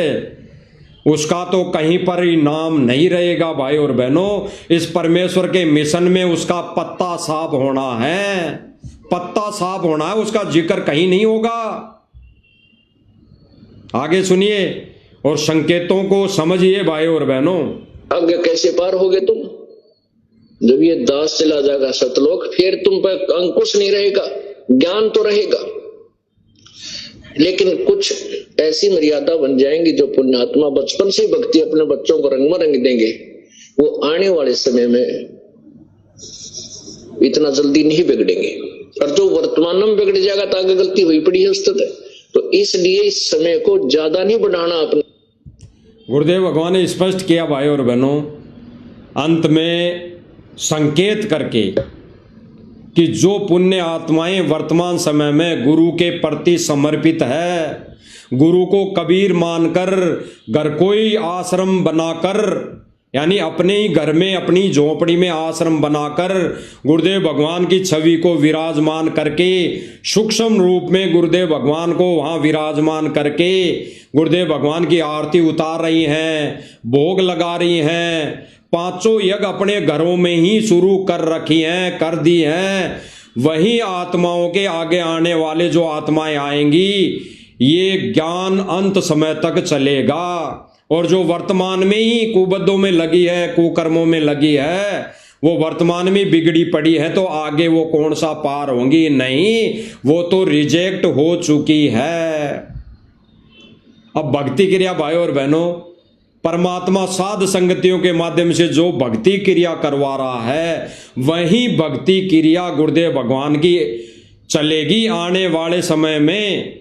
उसका तो कहीं पर ही नाम नहीं रहेगा भाई और बहनों। इस परमेश्वर के मिशन में उसका पत्ता साफ होना है, पत्ता साफ होना है, उसका जिक्र कहीं नहीं होगा। आगे सुनिए और संकेतों को समझिए भाई और बहनों। आगे कैसे पार होगे तुम? जब ये दास चला जाएगा सतलोक, फिर तुम पर अंकुश नहीं रहेगा, ज्ञान तो रहेगा, लेकिन कुछ ऐसी मर्यादा बन जाएंगी जो पुण्यात्मा बचपन से भक्ति अपने बच्चों को रंग में रंग देंगे, वो आने वाले समय में इतना जल्दी नहीं बिगड़ेंगे। और जो वर्तमान में बिगड़ जाएगा तो आगे गलती हुई पड़ी है उस्ताद। तो इसलिए इस समय को ज्यादा नहीं बढ़ाना अपने। गुरुदेव भगवान ने स्पष्ट किया भाई और बहनों, अंत में संकेत करके कि जो पुण्य आत्माएं वर्तमान समय में गुरु के प्रति समर्पित है, गुरु को कबीर मानकर घर कोई आश्रम बनाकर, यानी अपने ही घर में अपनी झोपड़ी में आश्रम बनाकर गुरुदेव भगवान की छवि को विराजमान करके, सूक्ष्म रूप में गुरुदेव भगवान को वहाँ विराजमान करके गुरुदेव भगवान की आरती उतार रही हैं, भोग लगा रही हैं, पांचों यज्ञ अपने घरों में ही शुरू कर रखी हैं, कर दी हैं, वही आत्माओं के आगे आने वाले जो आत्माएं आएंगी, ये ज्ञान अंत समय तक चलेगा। और जो वर्तमान में ही कुबद्धों में लगी है, कुकर्मों में लगी है, वो वर्तमान में बिगड़ी पड़ी है, तो आगे वो कौन सा पार होंगी? नहीं, वो तो रिजेक्ट हो चुकी है। अब भक्ति क्रिया भाई और बहनों, परमात्मा साध संगतियों के माध्यम से जो भक्ति क्रिया करवा रहा है, वही भक्ति क्रिया गुरुदेव भगवान की चलेगी आने वाले समय में।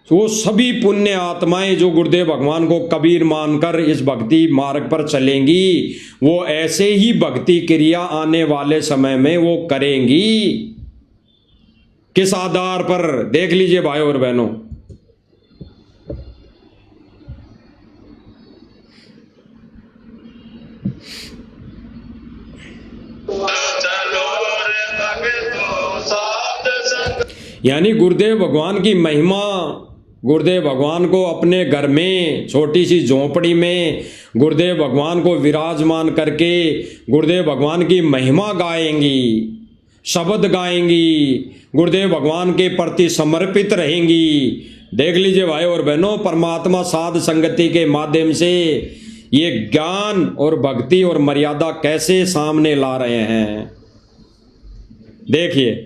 वो सभी पुण्य आत्माएं जो गुरुदेव भगवान को कबीर मानकर इस भक्ति मार्ग पर चलेंगी, वो ऐसे ही भक्ति क्रिया आने वाले समय में वो करेंगी। किस आधार पर? देख लीजिए भाई और बहनों। यानी गुरुदेव भगवान की महिमा, गुरुदेव भगवान को अपने घर में छोटी सी झोंपड़ी में गुरुदेव भगवान को विराजमान करके गुरुदेव भगवान की महिमा गाएंगी, शब्द गाएंगी, गुरुदेव भगवान के प्रति समर्पित रहेंगी। देख लीजिए भाई और बहनों, परमात्मा साध संगति के माध्यम से ये ज्ञान और भक्ति और मर्यादा कैसे सामने ला रहे हैं। देखिए,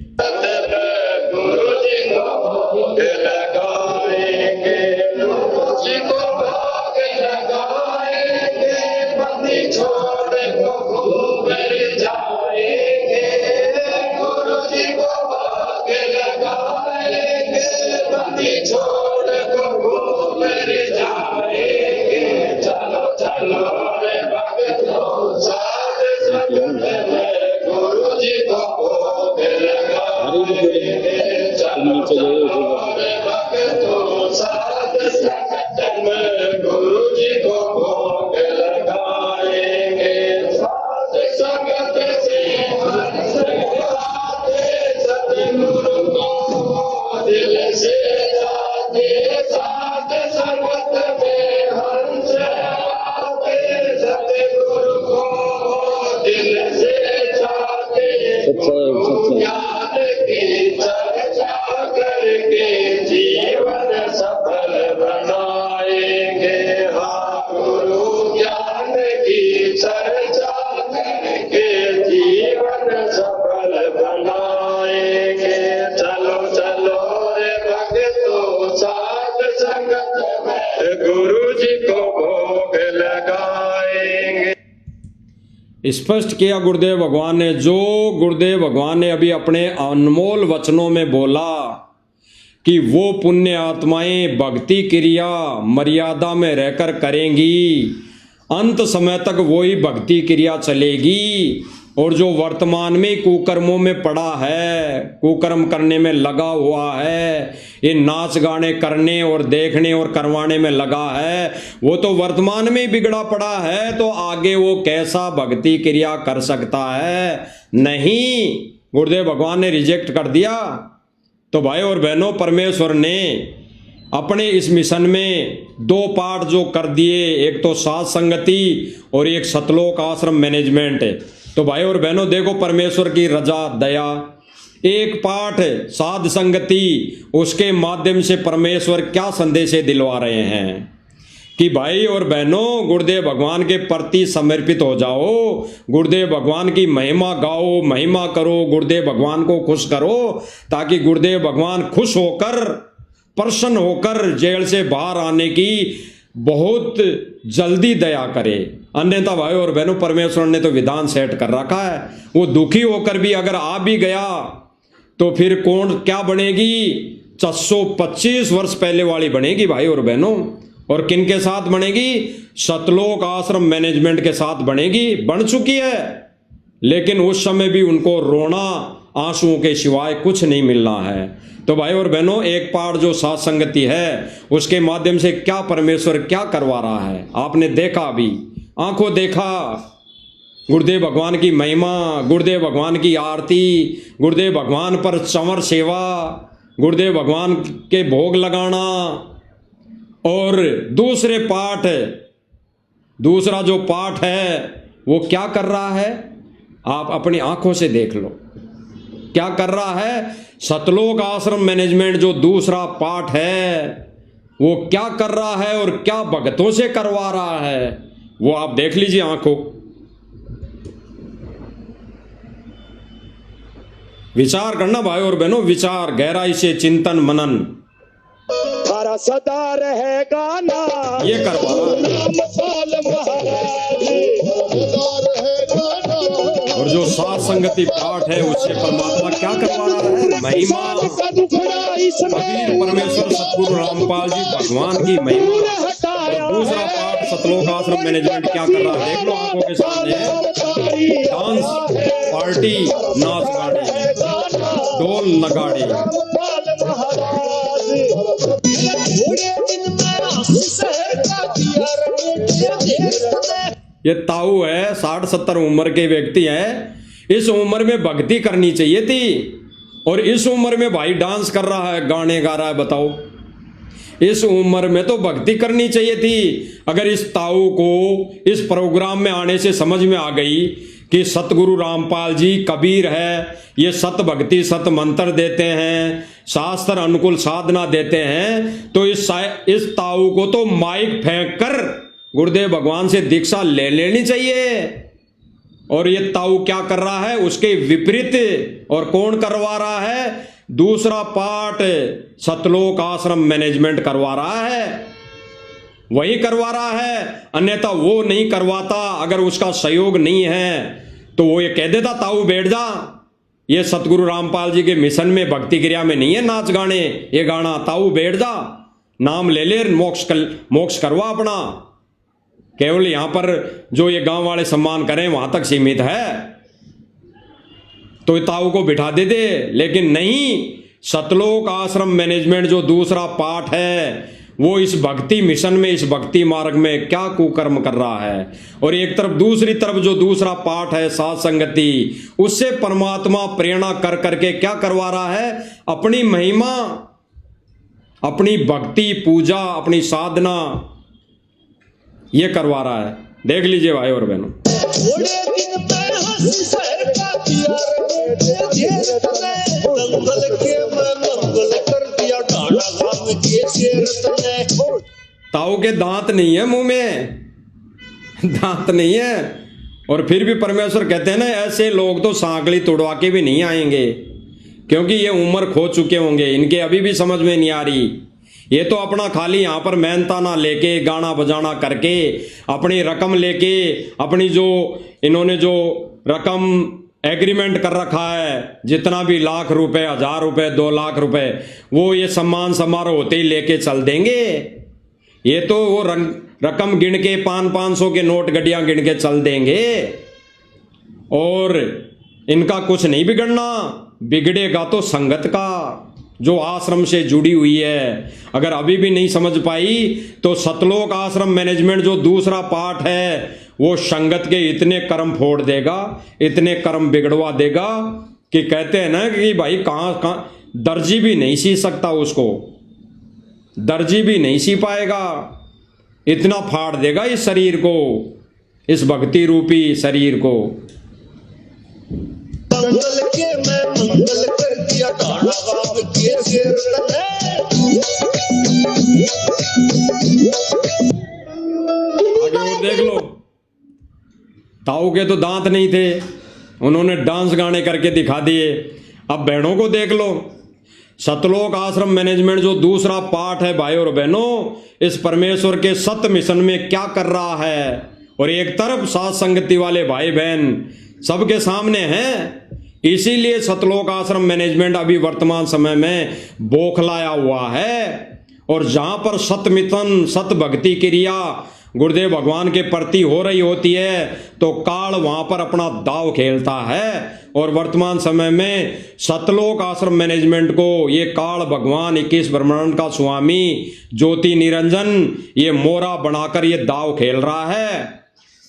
स्पष्ट किया गुरुदेव भगवान ने, जो गुरुदेव भगवान ने अभी अपने अनमोल वचनों में बोला कि वो पुण्य आत्माएं भक्ति क्रिया मर्यादा में रहकर करेंगी, अंत समय तक वही भक्ति क्रिया चलेगी। और जो वर्तमान में कुकर्मों में पड़ा है, कुकर्म करने में लगा हुआ है, ये नाच गाने करने और देखने और करवाने में लगा है, वो तो वर्तमान में ही बिगड़ा पड़ा है, तो आगे वो कैसा भक्ति क्रिया कर सकता है? नहीं, गुरुदेव भगवान ने रिजेक्ट कर दिया। तो भाई और बहनों, परमेश्वर ने अपने इस मिशन में 2 पार्ट जो कर दिए, एक तो साध संगति और एक सतलोक आश्रम मैनेजमेंट। तो भाई और बहनों देखो परमेश्वर की रजा दया, एक पाठ साध संगति, उसके माध्यम से परमेश्वर क्या संदेश दिलवा रहे हैं कि भाई और बहनों गुरुदेव भगवान के प्रति समर्पित हो जाओ, गुरुदेव भगवान की महिमा गाओ, महिमा करो, गुरुदेव भगवान को खुश करो, ताकि गुरुदेव भगवान खुश होकर प्रसन्न होकर जेल से बाहर आने की बहुत जल्दी दया करे। अन्यथा भाई और बहनों परमेश्वर ने तो विधान सेट कर रखा है, वो दुखी होकर भी अगर आ भी गया तो फिर कौन क्या बनेगी? 425 वर्ष पहले वाली बनेगी भाई और बहनों। और किन के साथ बनेगी? सतलोक आश्रम मैनेजमेंट के साथ बनेगी, बन चुकी है। लेकिन उस समय भी उनको रोना आंसुओं के सिवाय कुछ नहीं मिलना है। तो भाई और बहनों, एक पार्ट जो साथ संगति है उसके माध्यम से क्या परमेश्वर क्या करवा रहा है आपने देखा, अभी आंखों देखा। गुरुदेव भगवान की महिमा, गुरुदेव भगवान की आरती, गुरुदेव भगवान पर चंवर सेवा, गुरुदेव भगवान के भोग लगाना। और दूसरा जो पाठ है वो क्या कर रहा है, आप अपनी आंखों से देख लो क्या कर रहा है। सतलोक आश्रम मैनेजमेंट जो दूसरा पाठ है वो क्या कर रहा है और क्या भक्तों से करवा रहा है, वो आप देख लीजिए आंखों। विचार करना भाई और बहनों, विचार गहराई से चिंतन मनन। हरा सदा रहेगा ना ये करवा और जो साथ संगति पाठ है उससे परमात्मा क्या करवा रहा है? महिमा। कबीर परमेश्वर सतगुरु रामपाल जी भगवान की महिमा। और दूसरा पाठ सतलोक आश्रम मैनेजमेंट क्या कर रहा है? देख लो आंखों के सामने, डांस पार्टी, नाच गाने, ढोल नगाड़े। ये ताऊ है, 60-70 उम्र के व्यक्ति हैं, इस उम्र में भक्ति करनी चाहिए थी और इस उम्र में भाई डांस कर रहा है, गाने गा रहा है। बताओ, इस उम्र में तो भक्ति करनी चाहिए थी। अगर इस ताऊ को इस प्रोग्राम में आने से समझ में आ गई कि सतगुरु रामपाल जी कबीर है, ये सत भक्ति सत मंत्र देते हैं, शास्त्र अनुकूल साधना देते हैं, तो इस ताऊ को तो माइक फेंक कर गुरुदेव भगवान से दीक्षा ले लेनी चाहिए। और ये ताऊ क्या कर रहा है? उसके विपरीत। और कौन करवा रहा है? दूसरा पार्ट सतलोक आश्रम मैनेजमेंट करवा रहा है, वही करवा रहा है। अन्यथा वो नहीं करवाता, अगर उसका सहयोग नहीं है तो वो ये कह देता ताऊ बैठ जा, ये सतगुरु रामपाल जी के मिशन में भक्ति क्रिया में नहीं है नाच गाने ये गाना, ताऊ बैठ जा, नाम ले ले, मोक्ष करवा अपना। केवल यहां पर जो ये गांव वाले सम्मान करें वहां तक सीमित है, तो ताऊ को बिठा दे दे। लेकिन नहीं, सतलोक आश्रम मैनेजमेंट जो दूसरा पाठ है वो इस भक्ति मिशन में, इस भक्ति मार्ग में क्या कुकर्म कर रहा है। और एक तरफ दूसरी तरफ जो दूसरा पाठ है साध संगति, उससे परमात्मा प्रेरणा कर करके क्या करवा रहा है? अपनी महिमा, अपनी भक्ति पूजा, अपनी साधना ये करवा रहा है। देख लीजिए भाई और बहनों। ताऊ के दांत नहीं है मुंह में, दांत नहीं है, और फिर भी परमेश्वर कहते हैं ना, ऐसे लोग तो सांकली तोड़वा के भी नहीं आएंगे, क्योंकि ये उम्र खो चुके होंगे, इनके अभी भी समझ में नहीं आ रही। ये तो अपना खाली यहाँ पर मेहनता ना लेके गाना बजाना करके अपनी रकम लेके अपनी जो इन्होंने जो रकम एग्रीमेंट कर रखा है जितना भी लाख रुपए 1000 रुपए 2 लाख रुपए वो ये सम्मान समारोह होते ही लेके चल देंगे। ये तो वो रकम गिन के 500 के नोट गड्डियां गिन के चल देंगे और इनका कुछ नहीं बिगड़ना, बिगड़ेगा तो संगत का जो आश्रम से जुड़ी हुई है। अगर अभी भी नहीं समझ पाई तो सतलोक आश्रम मैनेजमेंट जो दूसरा पार्ट है वो संगत के इतने कर्म फोड़ देगा, इतने कर्म बिगड़वा देगा कि कहते हैं ना कि भाई कहां दर्जी भी नहीं सी सकता, उसको दर्जी भी नहीं सी पाएगा, इतना फाड़ देगा इस शरीर को, इस भक्ति रूपी शरीर को। मंगल के मैं मंगल कर दिया काना बाप के सिर आगे और देख लो, ताऊ के तो दांत नहीं थे, उन्होंने डांस गाने करके दिखा दिए। अब बहनों को देख लो, सतलोक आश्रम मैनेजमेंट जो दूसरा पार्ट है भाई और बहनों, इस परमेश्वर के सत्य मिशन में क्या कर रहा है। और एक तरफ साथ संगति वाले भाई बहन सबके सामने हैं, इसीलिए सतलोक आश्रम मैनेजमेंट अभी वर्तमान समय में बौखलाया हुआ है। और जहां पर सत्य मिशन सत्य भक्ति क्रिया गुरुदेव भगवान के प्रति हो रही होती है तो काल वहां पर अपना दाव खेलता है। और वर्तमान समय में सतलोक आश्रम मैनेजमेंट को ये काल भगवान 21 ब्रह्मांड का स्वामी ज्योति निरंजन ये मोरा बनाकर ये दाव खेल रहा है।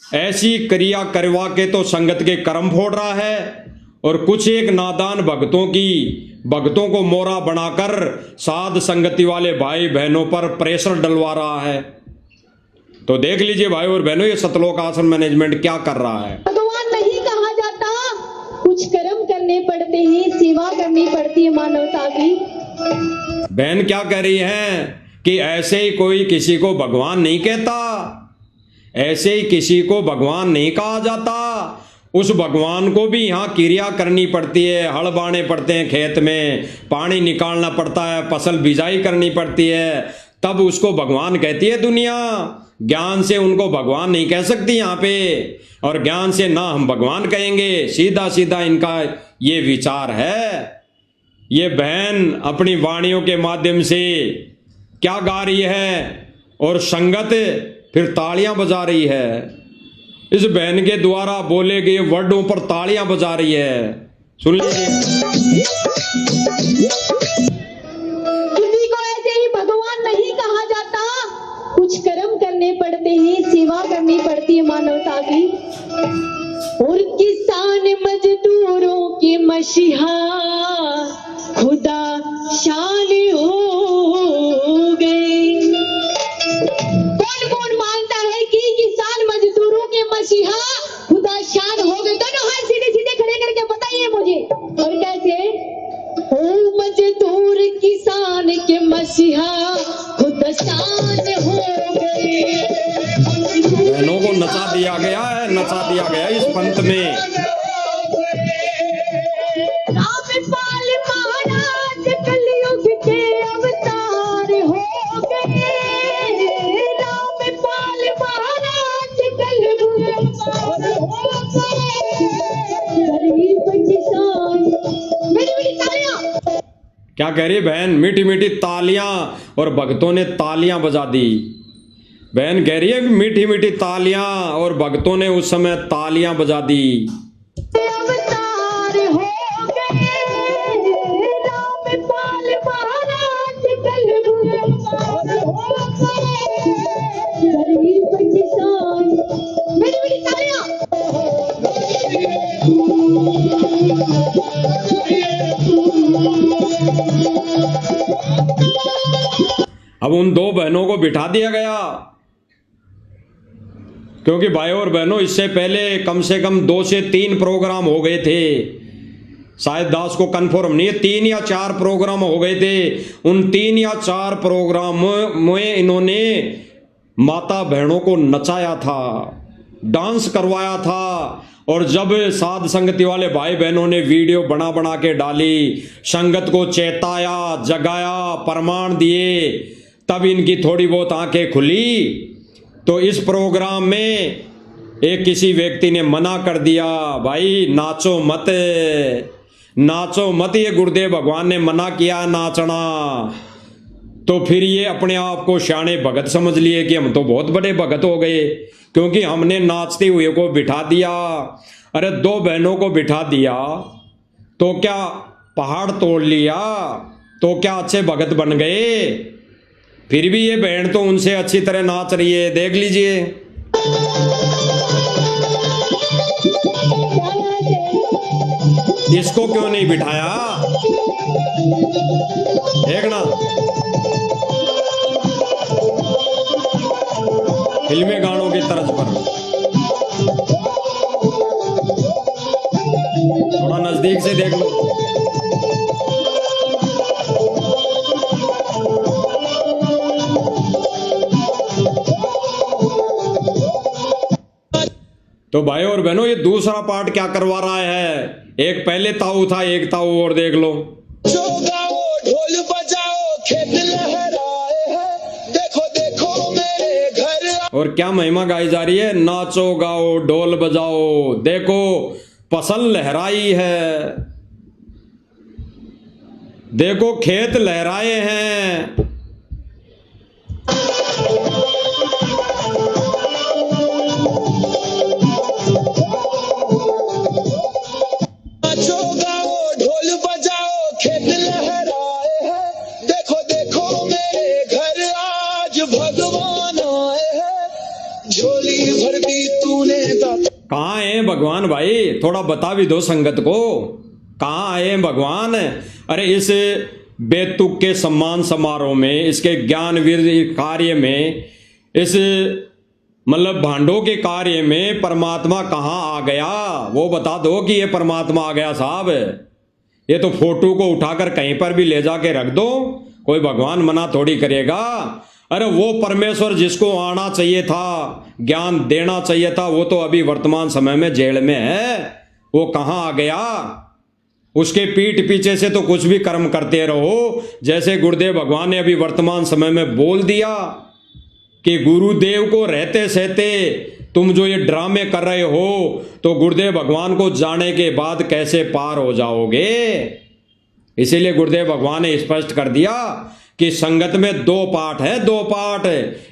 ऐसी क्रिया करवा के तो संगत के कर्म फोड़ रहा है और कुछ एक नादान भक्तों को मोरा बनाकर साध संगति वाले भाई बहनों पर प्रेशर डलवा रहा है। तो देख लीजिए भाई और बहनों, ये सतलोक आश्रम मैनेजमेंट क्या कर रहा है। भगवान नहीं कहा जाता, कुछ कर्म करने पड़ते हैं, सेवा करनी पड़ती है मानवता की। बहन क्या कह रही है कि ऐसे ही कोई किसी को भगवान नहीं कहता, ऐसे ही किसी को भगवान नहीं कहा जाता। उस भगवान को भी यहाँ क्रिया करनी पड़ती है, हल बाने पड़ते हैं खेत में, पानी निकालना पड़ता है, फसल बिजाई करनी पड़ती है, तब उसको भगवान कहती है दुनिया। ज्ञान से उनको भगवान नहीं कह सकती यहाँ पे, और ज्ञान से ना हम भगवान कहेंगे, सीधा सीधा इनका ये विचार है। ये बहन अपनी वाणियों के माध्यम से क्या गा रही है और संगत फिर तालियां बजा रही है। इस बहन के द्वारा बोले गए वर्डों पर तालियां बजा रही है, सुन लीजिए। किसी को ऐसे ही भगवान नहीं कहा जाता, कुछ कर्म करने पड़ते हैं, सेवा करनी पड़ती है मानवता की। और किसान मजदूरों की मसीहा खुदा शान हो गए। कौन कौन मानता है कि किसान मजदूरों के मसीहा खुदा शान हो गए? दोनों हाथ सीधे सीधे खड़े करके बताइए मुझे। और कैसे? ओ मजदूर किसान के मसीहा खुदा शान हो गए। बहनों को नचा दिया गया है, नचा दिया गया इस पंथ में। रामपाल महाराज कलयुग के अवतार हो गए। रामपाल महाराज कलयुग के अवतार हो गए। गरीब किसान, मेरी मेरी तालियां। क्या कह रही है बहन? मीठी मीठी तालियां, और भक्तों ने तालियां बजा दी। बहन कह रही है मीठी मीठी तालियां, और भक्तों ने उस समय तालियां बजा दी। अवतार हो गए। रामपाल महाराज कलयुग के अवतार हो गए। गरीब किसान, मेरी मेरी तालियां। अब उन दो बहनों को बिठा दिया गया, क्योंकि भाई और बहनों इससे पहले कम से कम 2 से 3 प्रोग्राम हो गए थे, शायद दास को कंफर्म नहीं है, 3 या 4 प्रोग्राम हो गए थे। उन 3 या 4 प्रोग्राम में इन्होंने माता बहनों को नचाया था, डांस करवाया था। और जब साध संगति वाले भाई बहनों ने वीडियो बना बना के डाली, संगत को चेताया, जगाया, प्रमाण दिए, तब इनकी थोड़ी बहुत आंखें खुली। तो इस प्रोग्राम में एक किसी व्यक्ति ने मना कर दिया, भाई नाचो मत, नाचो मत, ये गुरुदेव भगवान ने मना किया नाचना। तो फिर ये अपने आप को शाने भगत समझ लिए कि हम तो बहुत बड़े भगत हो गए, क्योंकि हमने नाचते हुए को बिठा दिया। अरे दो बहनों को बिठा दिया तो क्या पहाड़ तोड़ लिया, तो क्या अच्छे भगत बन गए? फिर भी ये बहन तो उनसे अच्छी तरह नाच रही है, देख लीजिए। इसको क्यों नहीं बिठाया? देखना, फिल्मी गानों की तर्ज पर थोड़ा नजदीक से देख लो। तो भाई और बहनों, ये दूसरा पार्ट क्या करवा रहा है? एक पहले ताऊ था, एक ताऊ और देख लो। जो गाओ ढोल बजाओ खेत लहराए हैं, देखो देखो मेरे घर। और क्या महिमा गाई जा रही है? नाचो गाओ ढोल बजाओ, देखो फसल लहराई है, देखो खेत लहराए हैं। नाचो गाओ ढोल बजाओ खेत लहराए हैं, देखो देखो मेरे घर आज भगवान आए हैं, झोली भर दी तूने दाता। कहाँ है भगवान भाई? थोड़ा बता भी दो संगत को, कहाँ आए हैं भगवान? अरे इस बेतुक के सम्मान समारोह में, इसके ज्ञानवीर कार्य में, इस मतलब भांडों के कार्य में परमात्मा कहाँ आ गया? वो बता दो कि ये परमात्मा आ गया साहब। ये तो फोटो को उठाकर कहीं पर भी ले जाके रख दो, कोई भगवान मना थोड़ी करेगा। अरे वो परमेश्वर जिसको आना चाहिए था, ज्ञान देना चाहिए था, वो तो अभी वर्तमान समय में जेल में है। वो कहाँ आ गया? उसके पीठ पीछे से तो कुछ भी कर्म करते रहो, जैसे गुरुदेव भगवान ने अभी वर्तमान समय में बोल दिया कि गुरुदेव को रहते सहते तुम जो ये ड्रामे कर रहे हो, तो गुरुदेव भगवान को जाने के बाद कैसे पार हो जाओगे? इसीलिए गुरुदेव भगवान ने स्पष्ट कर दिया कि संगत में दो पार्ट है, दो पार्ट।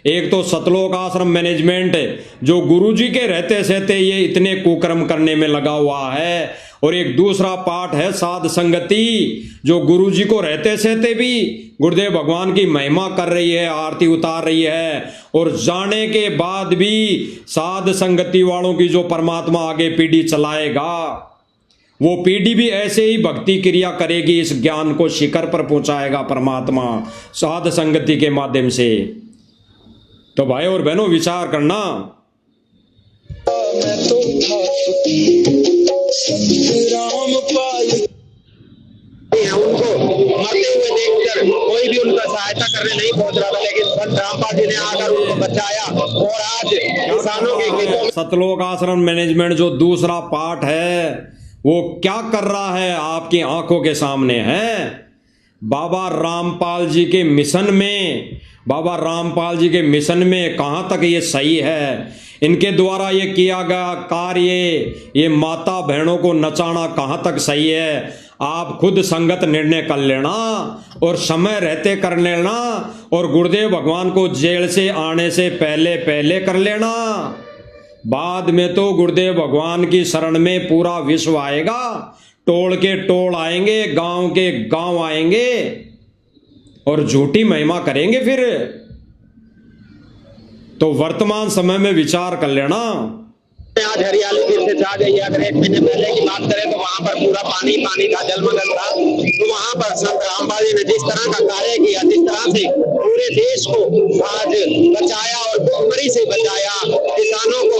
एक तो सतलोक आश्रम मैनेजमेंट, जो गुरुजी के रहते सहते ये इतने कुकर्म करने में लगा हुआ है, और एक दूसरा पार्ट है साध संगति, जो गुरुजी को रहते सहते भी गुरुदेव भगवान की महिमा कर रही है, आरती उतार रही है, और जाने के बाद भी साध संगति वालों की जो परमात्मा आगे पीढ़ी चलाएगा, वो पीढ़ी भी ऐसे ही भक्ति क्रिया करेगी, इस ज्ञान को शिखर पर पहुंचाएगा परमात्मा साध संगति के माध्यम से। तो भाई और बहनों, विचार करना। मैं तो था सुखी संत रामपाल। उनको मरते हुए देखकर कोई भी उनका सहायता करने नहीं पहुंच रहा था, लेकिन संत रामपाल जी ने आकर उनको बचाया, और आज किसानों के खेतों में सतलोक आश्रम मैनेजमेंट जो दूसरा पार्ट है, वो क्या कर रहा है आपकी आंखों के सामने है। बाबा रामपाल जी के मिशन में, बाबा रामपाल जी के मिशन में कहाँ तक ये सही है? इनके द्वारा ये किया गया कार्य, ये माता बहनों को नचाना कहाँ तक सही है? आप खुद संगत निर्णय कर लेना, और समय रहते कर लेना, और गुरुदेव भगवान को जेल से आने से पहले पहले कर लेना। बाद में तो गुरुदेव भगवान की शरण में पूरा विश्व आएगा, टोल के टोल आएंगे, गांव के गांव आएंगे, और झूठी महिमा करेंगे फिर। तो वर्तमान समय में विचार कर लेना। आज हरियाली फिर से छा गई है। अगर 1 महीने पहले की बात करें तो वहां पर पूरा पानी पानी था, जलमग्न था। तो वहां पर संत रामपाल जी ने जिस तरह का कार्य किया, जिस तरह से पूरे देश को आज बचाया और भूखमरी से बचाया, किसानों को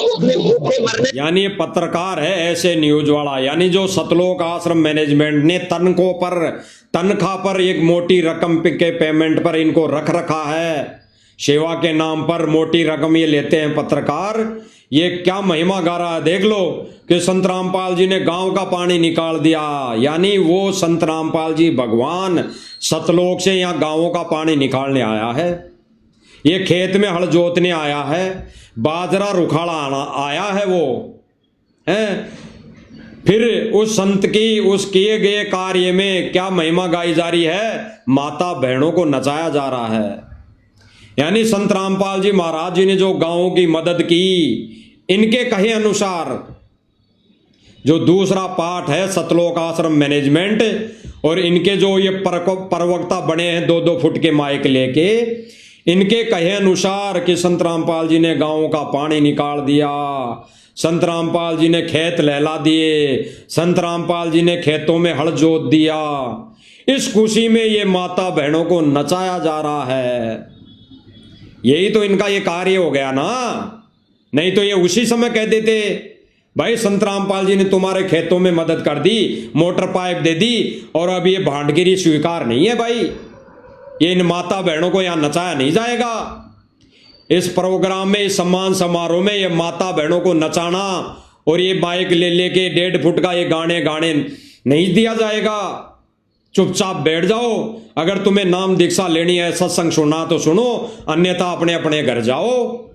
भूखे मरने। यानी ये पत्रकार है ऐसे न्यूज वाला, यानी जो सतलोक आश्रम मैनेजमेंट ने तनख्वाह पर एक मोटी रकम के पेमेंट पर इनको रख रखा है, सेवा के नाम पर मोटी रकम ये लेते हैं पत्रकार। ये क्या महिमा गा रहा है, देख लो कि संत रामपाल जी ने गांव का पानी निकाल दिया, यानी वो संत रामपाल जी भगवान सतलोक से यहाँ गांवों का पानी निकालने आया है। ये खेत में हल जोतने आया है, बाजरा रुखाड़ा आया है वो है। फिर उस संत की उस किए गए कार्य में क्या महिमा गाई जा रही है, माता बहनों को नचाया जा रहा है। यानी संत रामपाल जी महाराज जी ने जो गांवों की मदद की, इनके कहे अनुसार जो दूसरा पाठ है सतलोक आश्रम मैनेजमेंट, और इनके जो ये प्रवक्ता बने हैं 2-2 फुट के माइक लेके, इनके कहे अनुसार कि संत रामपाल जी ने गांवों का पानी निकाल दिया, संत रामपाल जी ने खेत लहला दिए, संत रामपाल जी ने खेतों में हल जोत दिया। इस खुशी में ये माता बहनों को नचाया जा रहा है। यही तो इनका ये कार्य हो गया ना। नहीं तो ये उसी समय कह देते भाई संत रामपाल जी ने तुम्हारे खेतों में मदद कर दी, मोटर पाइप दे दी, और अब ये भांडगिरी स्वीकार नहीं है भाई, ये इन माता बहनों को यहां नचाया नहीं जाएगा। इस प्रोग्राम में, इस सम्मान समारोह में ये माता बहनों को नचाना और ये माइक ले लेके 1.5 फुट का ये गाने नहीं दिया जाएगा। चुपचाप बैठ जाओ, अगर तुम्हें नाम दीक्षा लेनी है, सत्संग सुनना तो सुनो, अन्यथा अपने अपने घर जाओ।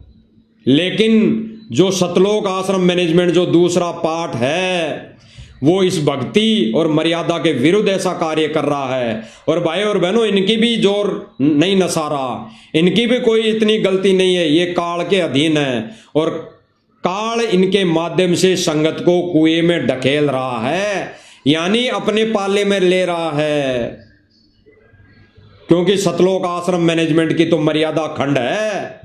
लेकिन जो सतलोक आश्रम मैनेजमेंट जो दूसरा पाठ है, वो इस भक्ति और मर्यादा के विरुद्ध ऐसा कार्य कर रहा है। और भाई और बहनों, इनकी भी जोर नहीं नसा रहा, इनकी भी कोई इतनी गलती नहीं है, ये काल के अधीन है और काल इनके माध्यम से संगत को कुएं में ढकेल रहा है, यानी अपने पाले में ले रहा है। क्योंकि सतलोक आश्रम मैनेजमेंट की तो मर्यादा खंड है,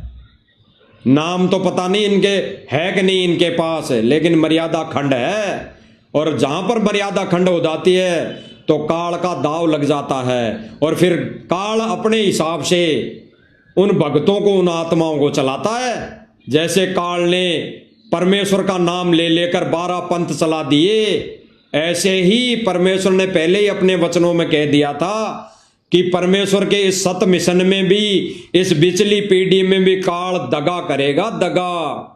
नाम तो पता नहीं इनके है कि नहीं इनके पास, लेकिन मर्यादा खंड है। और जहां पर मर्यादा खंड हो जाती है तो काल का दाव लग जाता है, और फिर काल अपने हिसाब से उन भक्तों को, उन आत्माओं को चलाता है। जैसे काल ने परमेश्वर का नाम ले लेकर 12 पंथ चला दिए, ऐसे ही परमेश्वर ने पहले ही अपने वचनों में कह दिया था कि परमेश्वर के इस सत मिशन में भी, इस बिचली पीढ़ी में भी काल दगा करेगा, दगा।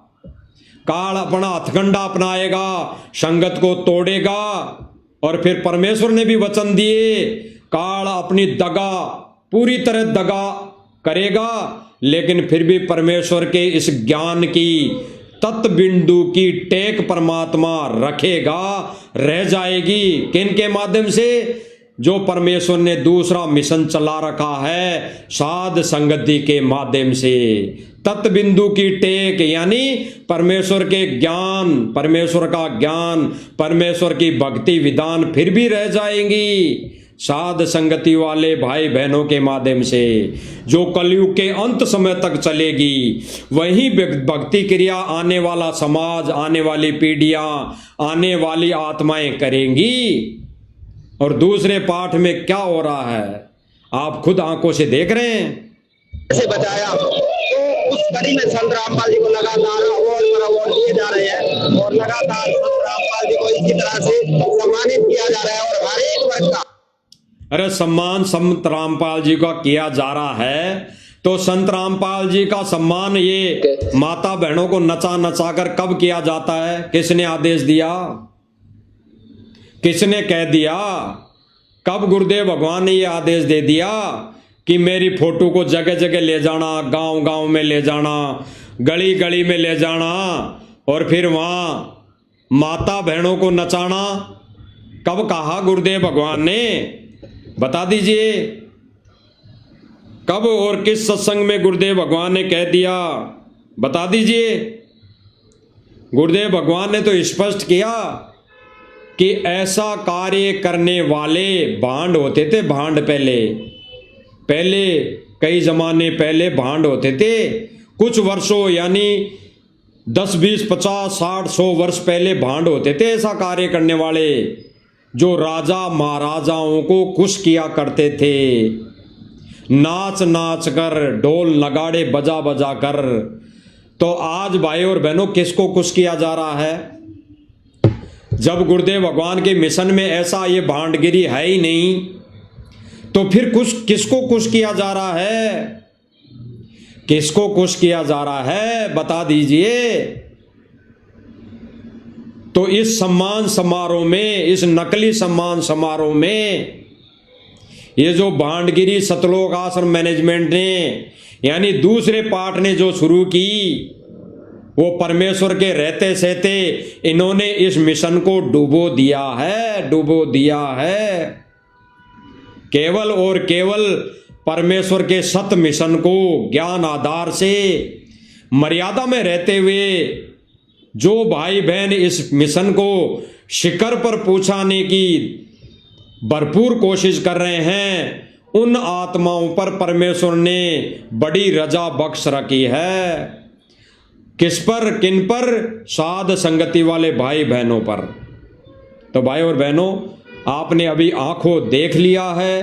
काल अपना हथकंडा अपनाएगा, संगत को तोड़ेगा। और फिर परमेश्वर ने भी वचन दिए, काल अपनी दगा पूरी तरह दगा करेगा, लेकिन फिर भी परमेश्वर के इस ज्ञान की तत्व बिंदु की टेक परमात्मा रखेगा, रह जाएगी। किन के माध्यम से? जो परमेश्वर ने दूसरा मिशन चला रखा है, साध संगति के माध्यम से। तत्व बिंदु की टेक यानी परमेश्वर के ज्ञान, परमेश्वर का ज्ञान, परमेश्वर की भक्ति विधान फिर भी रह जाएंगी साध संगति वाले भाई बहनों के माध्यम से, जो कलयुग के अंत समय तक चलेगी। वही भक्ति क्रिया आने वाला समाज, आने वाली पीढ़ियां, आने वाली आत्माएं करेंगी। और दूसरे पाठ में क्या हो रहा है आप खुद आंखों से देख रहे हैं। ऐसे बताया तो उस कड़ी में संत रामपाल जी को लगातार अवार्ड पर अवार्ड दिए जा रहे हैं और लगातार संत रामपाल जी को इसी तरह से सम्मानित किया जा रहा है। और हर एक वर्ग का अरे सम्मान संत रामपाल जी का किया जा रहा है, तो संत रामपाल जी का सम्मान ये माता बहनों को नचा नचा कर कब किया जाता है? किसने आदेश दिया? किसने कह दिया? कब गुरुदेव भगवान ने ये आदेश दे दिया कि मेरी फोटो को जगह जगह ले जाना, गांव गांव में ले जाना, गली गली में ले जाना, और फिर वहां माता बहनों को नचाना? कब कहा गुरुदेव भगवान ने? बता दीजिए कब और किस सत्संग में गुरुदेव भगवान ने कह दिया? बता दीजिए। गुरुदेव भगवान ने तो स्पष्ट किया कि ऐसा कार्य करने वाले भांड होते थे, भांड। पहले कई जमाने पहले भांड होते थे। कुछ वर्षों यानी 10, 20, 50, 60, 100 वर्ष पहले भांड होते थे ऐसा कार्य करने वाले, जो राजा महाराजाओं को खुश किया करते थे, नाच नाच कर, ढोल नगाड़े बजा बजा कर। तो आज भाई और बहनों किसको खुश किया जा रहा है? जब गुरुदेव भगवान के मिशन में ऐसा ये भांडगिरी है ही नहीं, तो फिर किसको खुश किया जा रहा है? किसको खुश किया जा रहा है बता दीजिए। तो इस सम्मान समारोह में, इस नकली सम्मान समारोह में, ये जो भांडगिरी सतलोक आश्रम मैनेजमेंट ने यानी दूसरे पाठ ने जो शुरू की वो परमेश्वर के रहते सहते इन्होंने इस मिशन को डुबो दिया है। केवल और केवल परमेश्वर के सत मिशन को ज्ञान आधार से मर्यादा में रहते हुए जो भाई बहन इस मिशन को शिखर पर पहुंचाने की भरपूर कोशिश कर रहे हैं, उन आत्माओं पर परमेश्वर ने बड़ी रजा बख्श रखी है। किस पर, किन पर? साध संगति वाले भाई बहनों पर। तो भाई और बहनों, आपने अभी आंखों देख लिया है,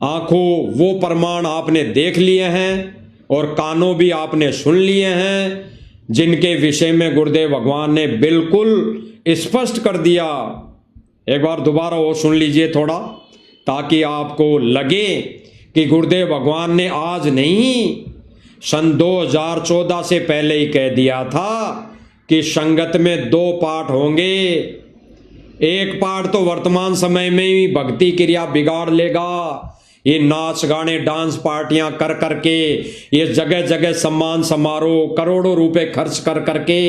आंखों वो प्रमाण आपने देख लिए हैं और कानों भी आपने सुन लिए हैं, जिनके विषय में गुरुदेव भगवान ने बिल्कुल स्पष्ट कर दिया। एक बार दोबारा वो सुन लीजिए थोड़ा, ताकि आपको लगे कि गुरुदेव भगवान ने आज नहीं, सन 2014 से पहले ही कह दिया था कि संगत में 2 पाठ होंगे। एक पाठ तो वर्तमान समय में ही भक्ति क्रिया बिगाड़ लेगा। ये नाच गाने डांस पार्टियां कर करके, ये जगह जगह सम्मान समारोह करोड़ों रुपए खर्च कर करके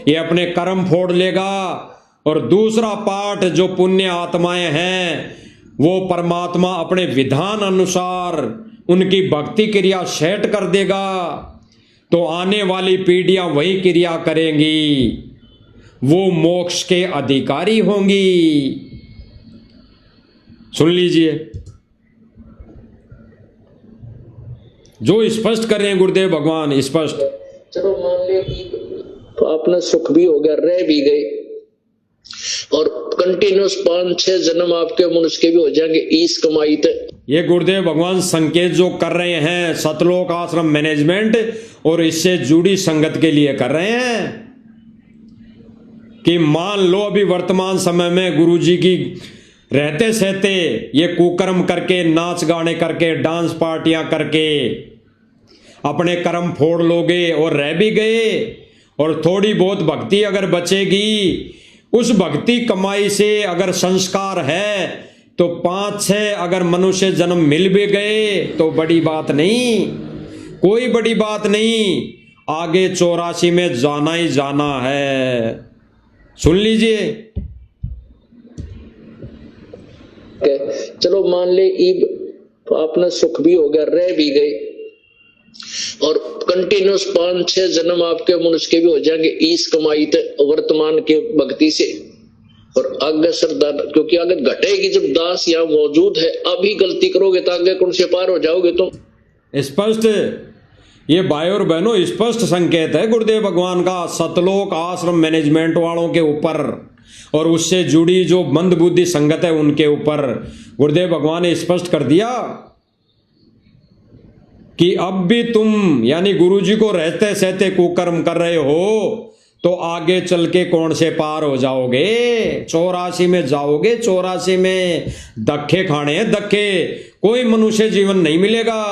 ये अपने कर्म फोड़ लेगा। और दूसरा पाठ जो पुण्य आत्माएं हैं, वो परमात्मा अपने विधान अनुसार उनकी भक्ति क्रिया सेट कर देगा, तो आने वाली पीढ़ियां वही क्रिया करेंगी, वो मोक्ष के अधिकारी होंगी। सुन लीजिए, जो स्पष्ट कर रहे हैं गुरुदेव भगवान, स्पष्ट। चलो मान लिया कि तो अपना सुख भी हो गया, रह भी गए, और कंटिन्यूस 5-6 जन्म आपके मनुष्य के भी हो जाएंगे ईस कमाई तक। ये गुरुदेव भगवान संकेत जो कर रहे हैं सतलोक आश्रम मैनेजमेंट और इससे जुड़ी संगत के लिए कर रहे हैं कि मान लो अभी वर्तमान समय में गुरुजी की रहते सहते ये कुकर्म करके, नाच गाने करके, डांस पार्टियां करके अपने कर्म फोड़ लोगे और रह भी गए, और थोड़ी बहुत भक्ति अगर बचेगी, उस भक्ति कमाई से अगर संस्कार है तो 5-6 अगर मनुष्य जन्म मिल भी गए तो बड़ी बात नहीं, कोई बड़ी बात नहीं। आगे 84 में जाना ही जाना है। सुन लीजिए। चलो मान ले ईब तो अपना सुख भी हो गया, रह भी गए, और कंटिन्यूस 5-6 जन्म आपके मनुष्य के भी हो जाएंगे ईस कमाई तक वर्तमान के भक्ति से। और आगे सरदार, क्योंकि आगे घटेगी जब दास यहाँ मौजूद है, अभी गलती करोगे तो आगे कौन से पार हो जाओगे तुम। स्पष्ट, ये भाई और बहनों स्पष्ट संकेत है गुरुदेव भगवान का सतलोक आश्रम मैनेजमेंट वालों के ऊपर और उससे जुड़ी जो मंद बुद्धि संगत है उनके ऊपर। गुरुदेव भगवान ने स्पष्ट कर दिया कि अब भी तुम यानी गुरुजी को रहते सहते कुकर्म कर रहे हो तो आगे चल के कौन से पार हो जाओगे, 84 में जाओगे। 84 में धक्के खाने हैं, धक्के। कोई मनुष्य जीवन नहीं मिलेगा,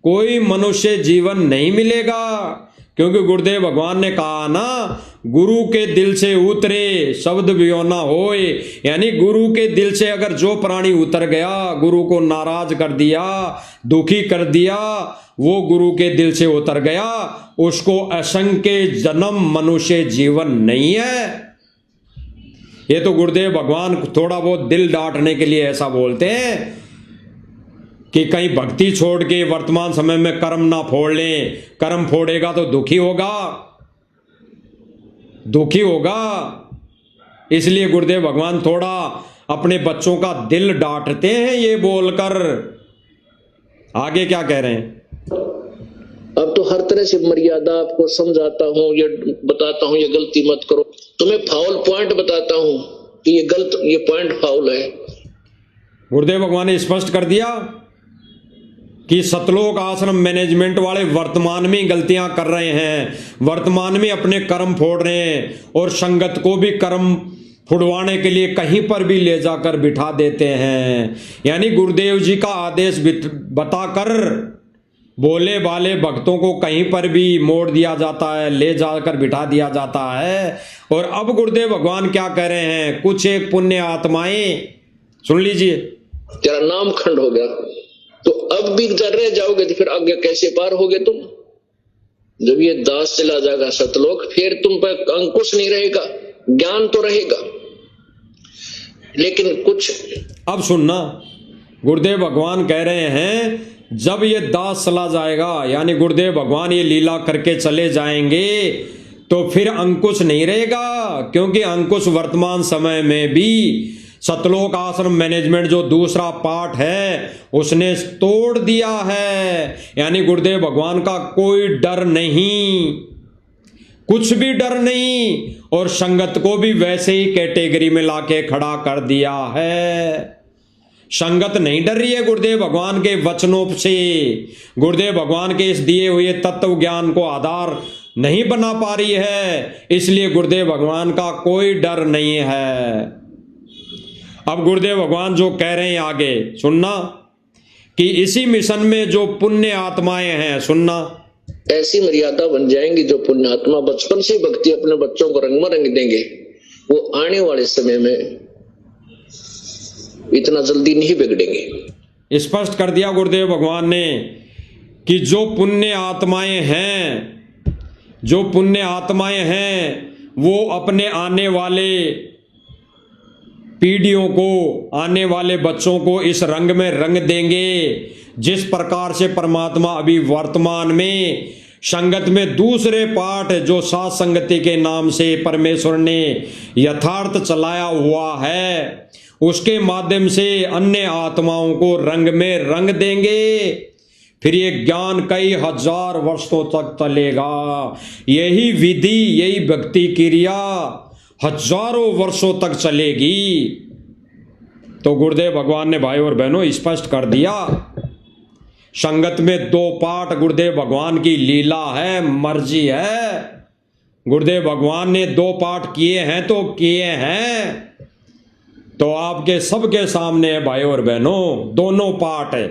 कोई मनुष्य जीवन नहीं मिलेगा, क्योंकि गुरुदेव भगवान ने कहा ना, गुरु के दिल से उतरे शब्द भी ना होए, यानी गुरु के दिल से अगर जो प्राणी उतर गया, गुरु को नाराज कर दिया, दुखी कर दिया, वो गुरु के दिल से उतर गया, उसको असंख्य जन्म मनुष्य जीवन नहीं है। ये तो गुरुदेव भगवान थोड़ा बहुत दिल डांटने के लिए ऐसा बोलते हैं कि कहीं भक्ति छोड़ के वर्तमान समय में कर्म ना फोड़ लें, कर्म फोड़ेगा तो दुखी होगा, दुखी होगा। इसलिए गुरुदेव भगवान थोड़ा अपने बच्चों का दिल डांटते हैं ये बोलकर। आगे क्या कह रहे हैं? अब तो हर तरह से मर्यादा आपको समझाता हूँ, ये बताता हूँ ये गलती मत करो, तुम्हें फाउल पॉइंट बताता हूँ कि ये गलत, ये पॉइंट फाउल है। गुरुदेव भगवान ने स्पष्ट कर दिया कि सतलोक आश्रम मैनेजमेंट वाले वर्तमान में गलतियां कर रहे हैं, वर्तमान में अपने कर्म फोड़ रहे हैं और संगत को भी कर्म फुड़वाने के लिए कहीं पर भी ले जाकर बिठा देते हैं। यानी गुरुदेव जी का आदेश बताकर बोले वाले भक्तों को कहीं पर भी मोड़ दिया जाता है, ले जाकर बिठा दिया जाता है। और अब गुरुदेव भगवान क्या कह रहे हैं? कुछ एक पुण्य आत्माएं, सुन लीजिए, तेरा नाम खंड हो गया, तो अब भी डर रह जाओगे तो फिर आगे कैसे पार होगे तुम? जब ये दास चला जाएगा सतलोक, फिर तुम पर अंकुश नहीं रहेगा, ज्ञान तो रहेगा लेकिन कुछ। अब सुनना, गुरुदेव भगवान कह रहे हैं जब ये दास चला जाएगा, यानी गुरुदेव भगवान ये लीला करके चले जाएंगे, तो फिर अंकुश नहीं रहेगा, क्योंकि अंकुश वर्तमान समय में भी सतलोक आश्रम मैनेजमेंट जो दूसरा पार्ट है उसने तोड़ दिया है। यानी गुरुदेव भगवान का कोई डर नहीं, कुछ भी डर नहीं, और संगत को भी वैसे ही कैटेगरी में लाके खड़ा कर दिया है। संगत नहीं डर रही है गुरुदेव भगवान के वचनों से, गुरुदेव भगवान के इस दिए हुए तत्व ज्ञान को आधार नहीं बना पा रही है, इसलिए गुरुदेव भगवान का कोई डर नहीं है। अब गुरुदेव भगवान जो कह रहे हैं आगे सुनना, कि इसी मिशन में जो पुण्य आत्माएं हैं, सुनना, ऐसी मर्यादा बन जाएंगी जो पुण्यात्मा बचपन से भक्ति अपने बच्चों को रंग में रंग देंगे, वो आने वाले समय में इतना जल्दी नहीं बिगड़ेंगे। स्पष्ट कर दिया गुरुदेव भगवान ने कि जो पुण्य आत्माएं हैं, जो पुण्य आत्माएं हैं वो अपने आने वाले पीढ़ियों को, आने वाले बच्चों को इस रंग में रंग देंगे जिस प्रकार से परमात्मा अभी वर्तमान में संगत में दूसरे पाठ जो सात संगति के नाम से परमेश्वर ने यथार्थ चलाया हुआ है, उसके माध्यम से अन्य आत्माओं को रंग में रंग देंगे। फिर ये ज्ञान कई हजार वर्षों तक चलेगा, यही विधि, यही भक्ति क्रिया हजारों वर्षों तक चलेगी। तो गुरुदेव भगवान ने भाई और बहनों स्पष्ट कर दिया, संगत में दो पाठ गुरुदेव भगवान की लीला है, मर्जी है। गुरुदेव भगवान ने दो पाठ किए हैं तो किए हैं, तो आपके सबके सामने है भाई और बहनों, दोनों पाठ है,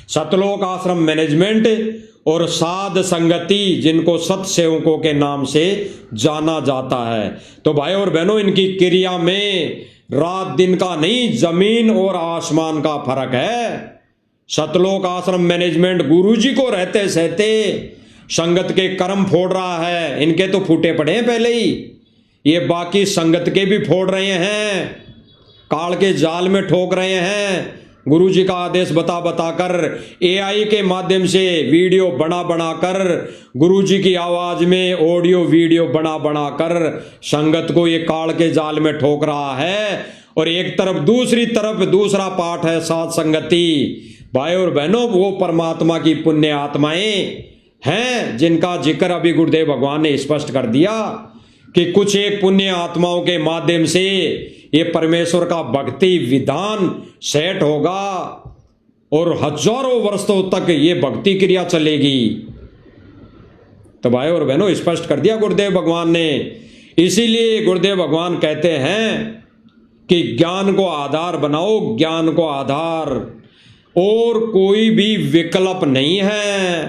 सतलोक आश्रम मैनेजमेंट और साध संगति, जिनको सत सेवकों के नाम से जाना जाता है। तो भाई और बहनों, इनकी क्रिया में रात दिन का नहीं, जमीन और आसमान का फर्क है। सतलोक आश्रम मैनेजमेंट गुरुजी को रहते सहते संगत के कर्म फोड़ रहा है, इनके तो फूटे पड़े हैं पहले ही, ये बाकी संगत के भी फोड़ रहे हैं, काल के जाल में ठोक रहे हैं। गुरुजी का आदेश बता बता कर, एआई के माध्यम से वीडियो बना बना कर, गुरुजी की आवाज में ऑडियो वीडियो बना बना कर संगत को ये काल के जाल में ठोक रहा है। और एक तरफ, दूसरी तरफ दूसरा पाठ है सात संगति। भाई और बहनों, वो परमात्मा की पुण्य आत्माएं हैं जिनका जिक्र अभी गुरुदेव भगवान ने स्पष्ट कर दिया कि कुछ एक पुण्य आत्माओं के माध्यम से ये परमेश्वर का भक्ति विधान सेट होगा और हजारों वर्षों तक ये भक्ति क्रिया चलेगी। तो भाई और बहनों, स्पष्ट कर दिया गुरुदेव भगवान ने। इसीलिए गुरुदेव भगवान कहते हैं कि ज्ञान को आधार बनाओ, ज्ञान को आधार, और कोई भी विकल्प नहीं है।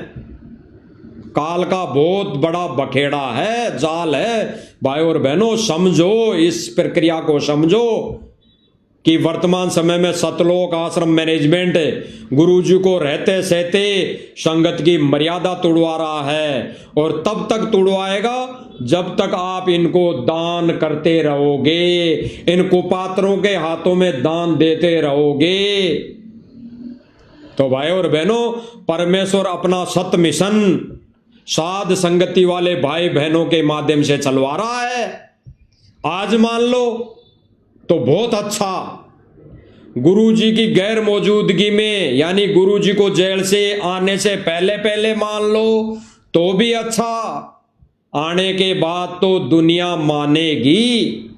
काल का बहुत बड़ा बखेड़ा है, जाल है। भाई और बहनों, समझो, इस प्रक्रिया को समझो कि वर्तमान समय में सतलोक आश्रम मैनेजमेंट गुरुजी को रहते सहते संगत की मर्यादा तोड़वा रहा है, और तब तक तोड़वाएगा जब तक आप इनको दान करते रहोगे, इन कुपात्रों के हाथों में दान देते रहोगे। तो भाई और बहनों, परमेश्वर अपना सत मिशन साध संगति वाले भाई बहनों के माध्यम से चलवा रहा है। आज मान लो तो बहुत अच्छा, गुरुजी की गैर मौजूदगी में, यानी गुरुजी को जेल से आने से पहले पहले मान लो तो भी अच्छा, आने के बाद तो दुनिया मानेगी,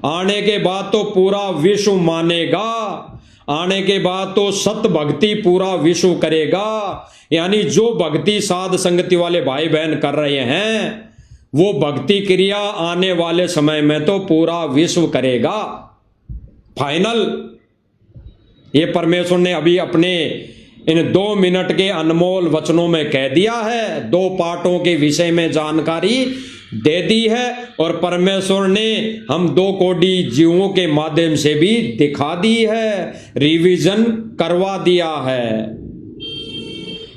आने के बाद तो पूरा विश्व मानेगा, आने के बाद तो सत भक्ति पूरा विश्व करेगा। यानी जो भक्ति साध संगति वाले भाई बहन कर रहे हैं, वो भक्ति क्रिया आने वाले समय में तो पूरा विश्व करेगा। फाइनल ये परमेश्वर ने अभी अपने इन 2 मिनट के अनमोल वचनों में कह दिया है, 2 पाठों के विषय में जानकारी दे दी है, और परमेश्वर ने हम 2 कोटि जीवों के माध्यम से भी दिखा दी है, रिवीजन करवा दिया है।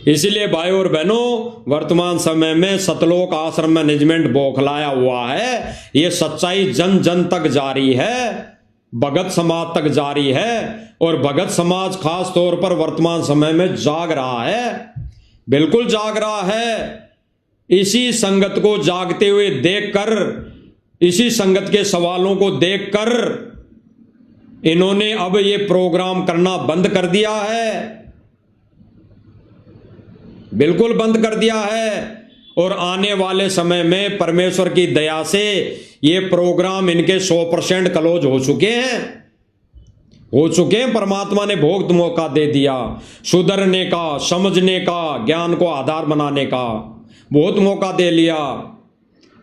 इसलिए भाई और बहनों, वर्तमान समय में सतलोक आश्रम मैनेजमेंट बौखलाया हुआ है। ये सच्चाई जन जन तक जारी है, भगत समाज तक जारी है, और भगत समाज खास तौर पर वर्तमान समय में जाग रहा है, बिल्कुल जाग रहा है। इसी संगत को जागते हुए देखकर, इसी संगत के सवालों को देखकर इन्होंने अब ये प्रोग्राम करना बंद कर दिया है, बिल्कुल बंद कर दिया है। और आने वाले समय में परमेश्वर की दया से ये प्रोग्राम इनके 100% क्लोज हो चुके हैं। परमात्मा ने बहुत मौका दे दिया सुधरने का, समझने का, ज्ञान को आधार बनाने का बहुत मौका दे लिया।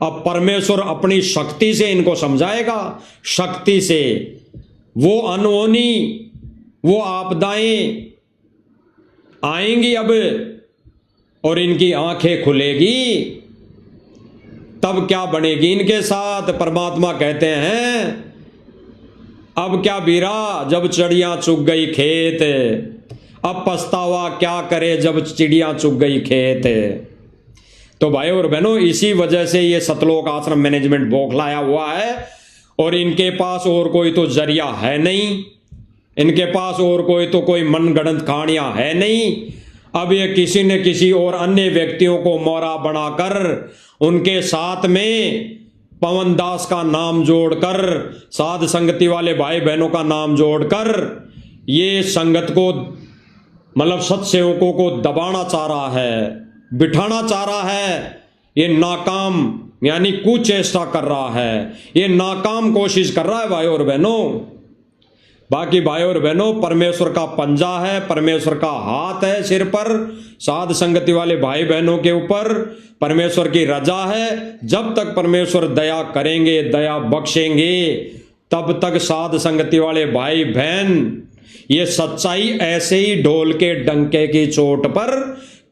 अब परमेश्वर अपनी शक्ति से इनको समझाएगा, शक्ति से। वो अनहोनी, वो आपदाएं आएंगी अब, और इनकी आंखें खुलेगी, तब क्या बनेगी इनके साथ। परमात्मा कहते हैं, अब क्या बीरा जब चिड़िया चुग गई खेत, अब पछतावा क्या करे जब चिड़िया चुग गई खेत। तो भाई और बहनों, इसी वजह से ये सतलोक आश्रम मैनेजमेंट बौखलाया हुआ है, और इनके पास और कोई तो जरिया है नहीं, इनके पास और कोई तो कोई मनगढ़ंत कहानियां है नहीं। अब ये किसी न किसी और अन्य व्यक्तियों को मोहरा बनाकर उनके साथ में पवन दास का नाम जोड़कर, साध संगति वाले भाई बहनों का नाम जोड़कर ये संगत को, मतलब सत्सेवकों को दबाना चाह रहा है, बिठाना चाह रहा है। ये नाकाम यानी कुचेष्टा कर रहा है, ये नाकाम कोशिश कर रहा है भाई और बहनों। बाकी भाई और बहनों, परमेश्वर का पंजा है, परमेश्वर का हाथ है सिर पर, साध संगति वाले भाई बहनों के ऊपर परमेश्वर की रजा है। जब तक परमेश्वर दया करेंगे, दया बख्शेंगे, तब तक साध संगति वाले भाई बहन ये सच्चाई ऐसे ही ढोल के डंके की चोट पर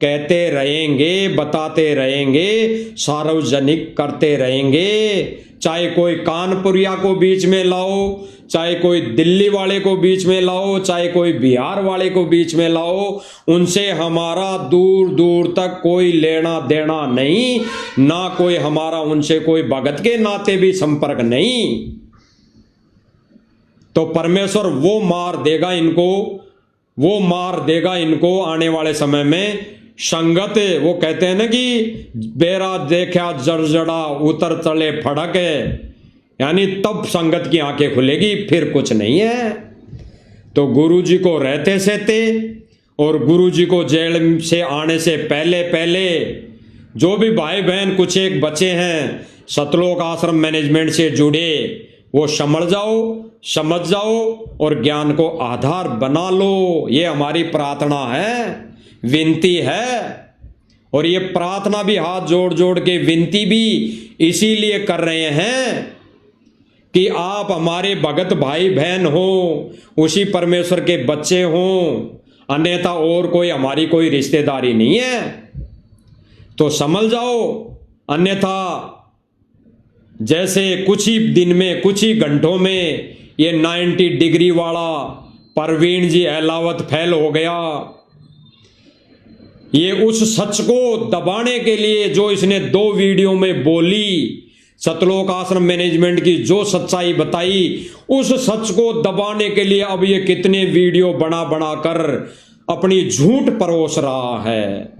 कहते रहेंगे, बताते रहेंगे, सार्वजनिक करते रहेंगे। चाहे कोई कानपुरिया को बीच में लाओ, चाहे कोई दिल्ली वाले को बीच में लाओ, चाहे कोई बिहार वाले को बीच में लाओ, उनसे हमारा दूर दूर तक कोई लेना देना नहीं, ना कोई हमारा उनसे कोई भगत के नाते भी संपर्क नहीं। तो परमेश्वर वो मार देगा इनको, वो मार देगा इनको आने वाले समय में। संगत, वो कहते हैं ना कि बेरा देखा जड़जड़ा उतर चले फड़क, यानी तब संगत की आंखें खुलेगी, फिर कुछ नहीं है। तो गुरुजी को रहते सहते और गुरुजी को जेल से आने से पहले पहले जो भी भाई बहन कुछ एक बचे हैं सतलोक आश्रम मैनेजमेंट से जुड़े, वो समझ जाओ और ज्ञान को आधार बना लो। ये हमारी प्रार्थना है, विनती है। और ये प्रार्थना भी हाथ जोड़ जोड़ के विनती भी इसीलिए कर रहे हैं कि आप हमारे भगत भाई बहन हो, उसी परमेश्वर के बच्चे हो, अन्यथा और कोई हमारी कोई रिश्तेदारी नहीं है। तो समझ जाओ, अन्यथा जैसे कुछ ही दिन में, कुछ ही घंटों में ये 90 डिग्री वाला परवीन जी अहलावत फैल हो गया। ये उस सच को दबाने के लिए जो इसने 2 वीडियो में बोली, सतलोक आश्रम मैनेजमेंट की जो सच्चाई बताई, उस सच को दबाने के लिए अब ये कितने वीडियो बना बना कर अपनी झूठ परोस रहा है।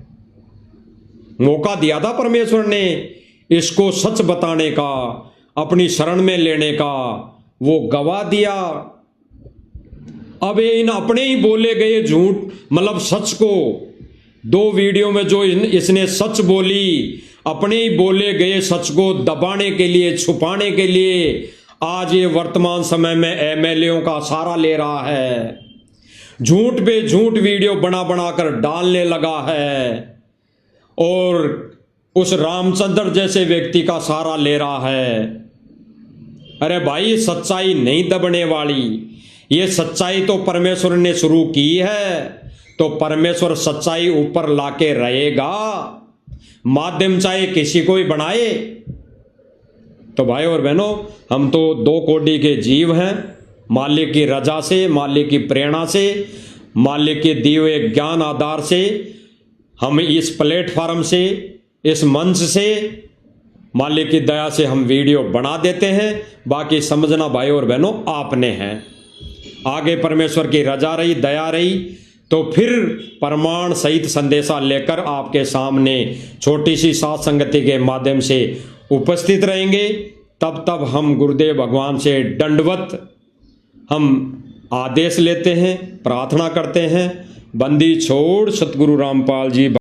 मौका दिया था परमेश्वर ने इसको सच बताने का, अपनी शरण में लेने का, वो गवा दिया। अब ये इन अपने ही बोले गए झूठ, मतलब सच को 2 वीडियो में जो इसने सच बोली, अपने ही बोले गए सच को दबाने के लिए, छुपाने के लिए आज ये वर्तमान समय में एमएलएओं का सहारा ले रहा है, झूठ पे झूठ वीडियो बना बना कर डालने लगा है, और उस रामचंद्र जैसे व्यक्ति का सहारा ले रहा है। अरे भाई, सच्चाई नहीं दबने वाली, ये सच्चाई तो परमेश्वर ने शुरू की है, तो परमेश्वर सच्चाई ऊपर लाके रहेगा, माध्यम चाहे किसी को ही बनाए। तो भाई और बहनों, हम तो 2 कोटि के जीव हैं, मालिक की रजा से, मालिक की प्रेरणा से, मालिक के दिए हुए ज्ञान आधार से हम इस प्लेटफार्म से, इस मंच से मालिक की दया से हम वीडियो बना देते हैं। बाकी समझना भाई और बहनों आपने हैं। आगे परमेश्वर की रजा रही, दया रही तो फिर प्रमाण सहित संदेशा लेकर आपके सामने छोटी सी सात संगति के माध्यम से उपस्थित रहेंगे। तब हम गुरुदेव भगवान से दंडवत हम आदेश लेते हैं, प्रार्थना करते हैं। बंदी छोड़ सतगुरु रामपाल जी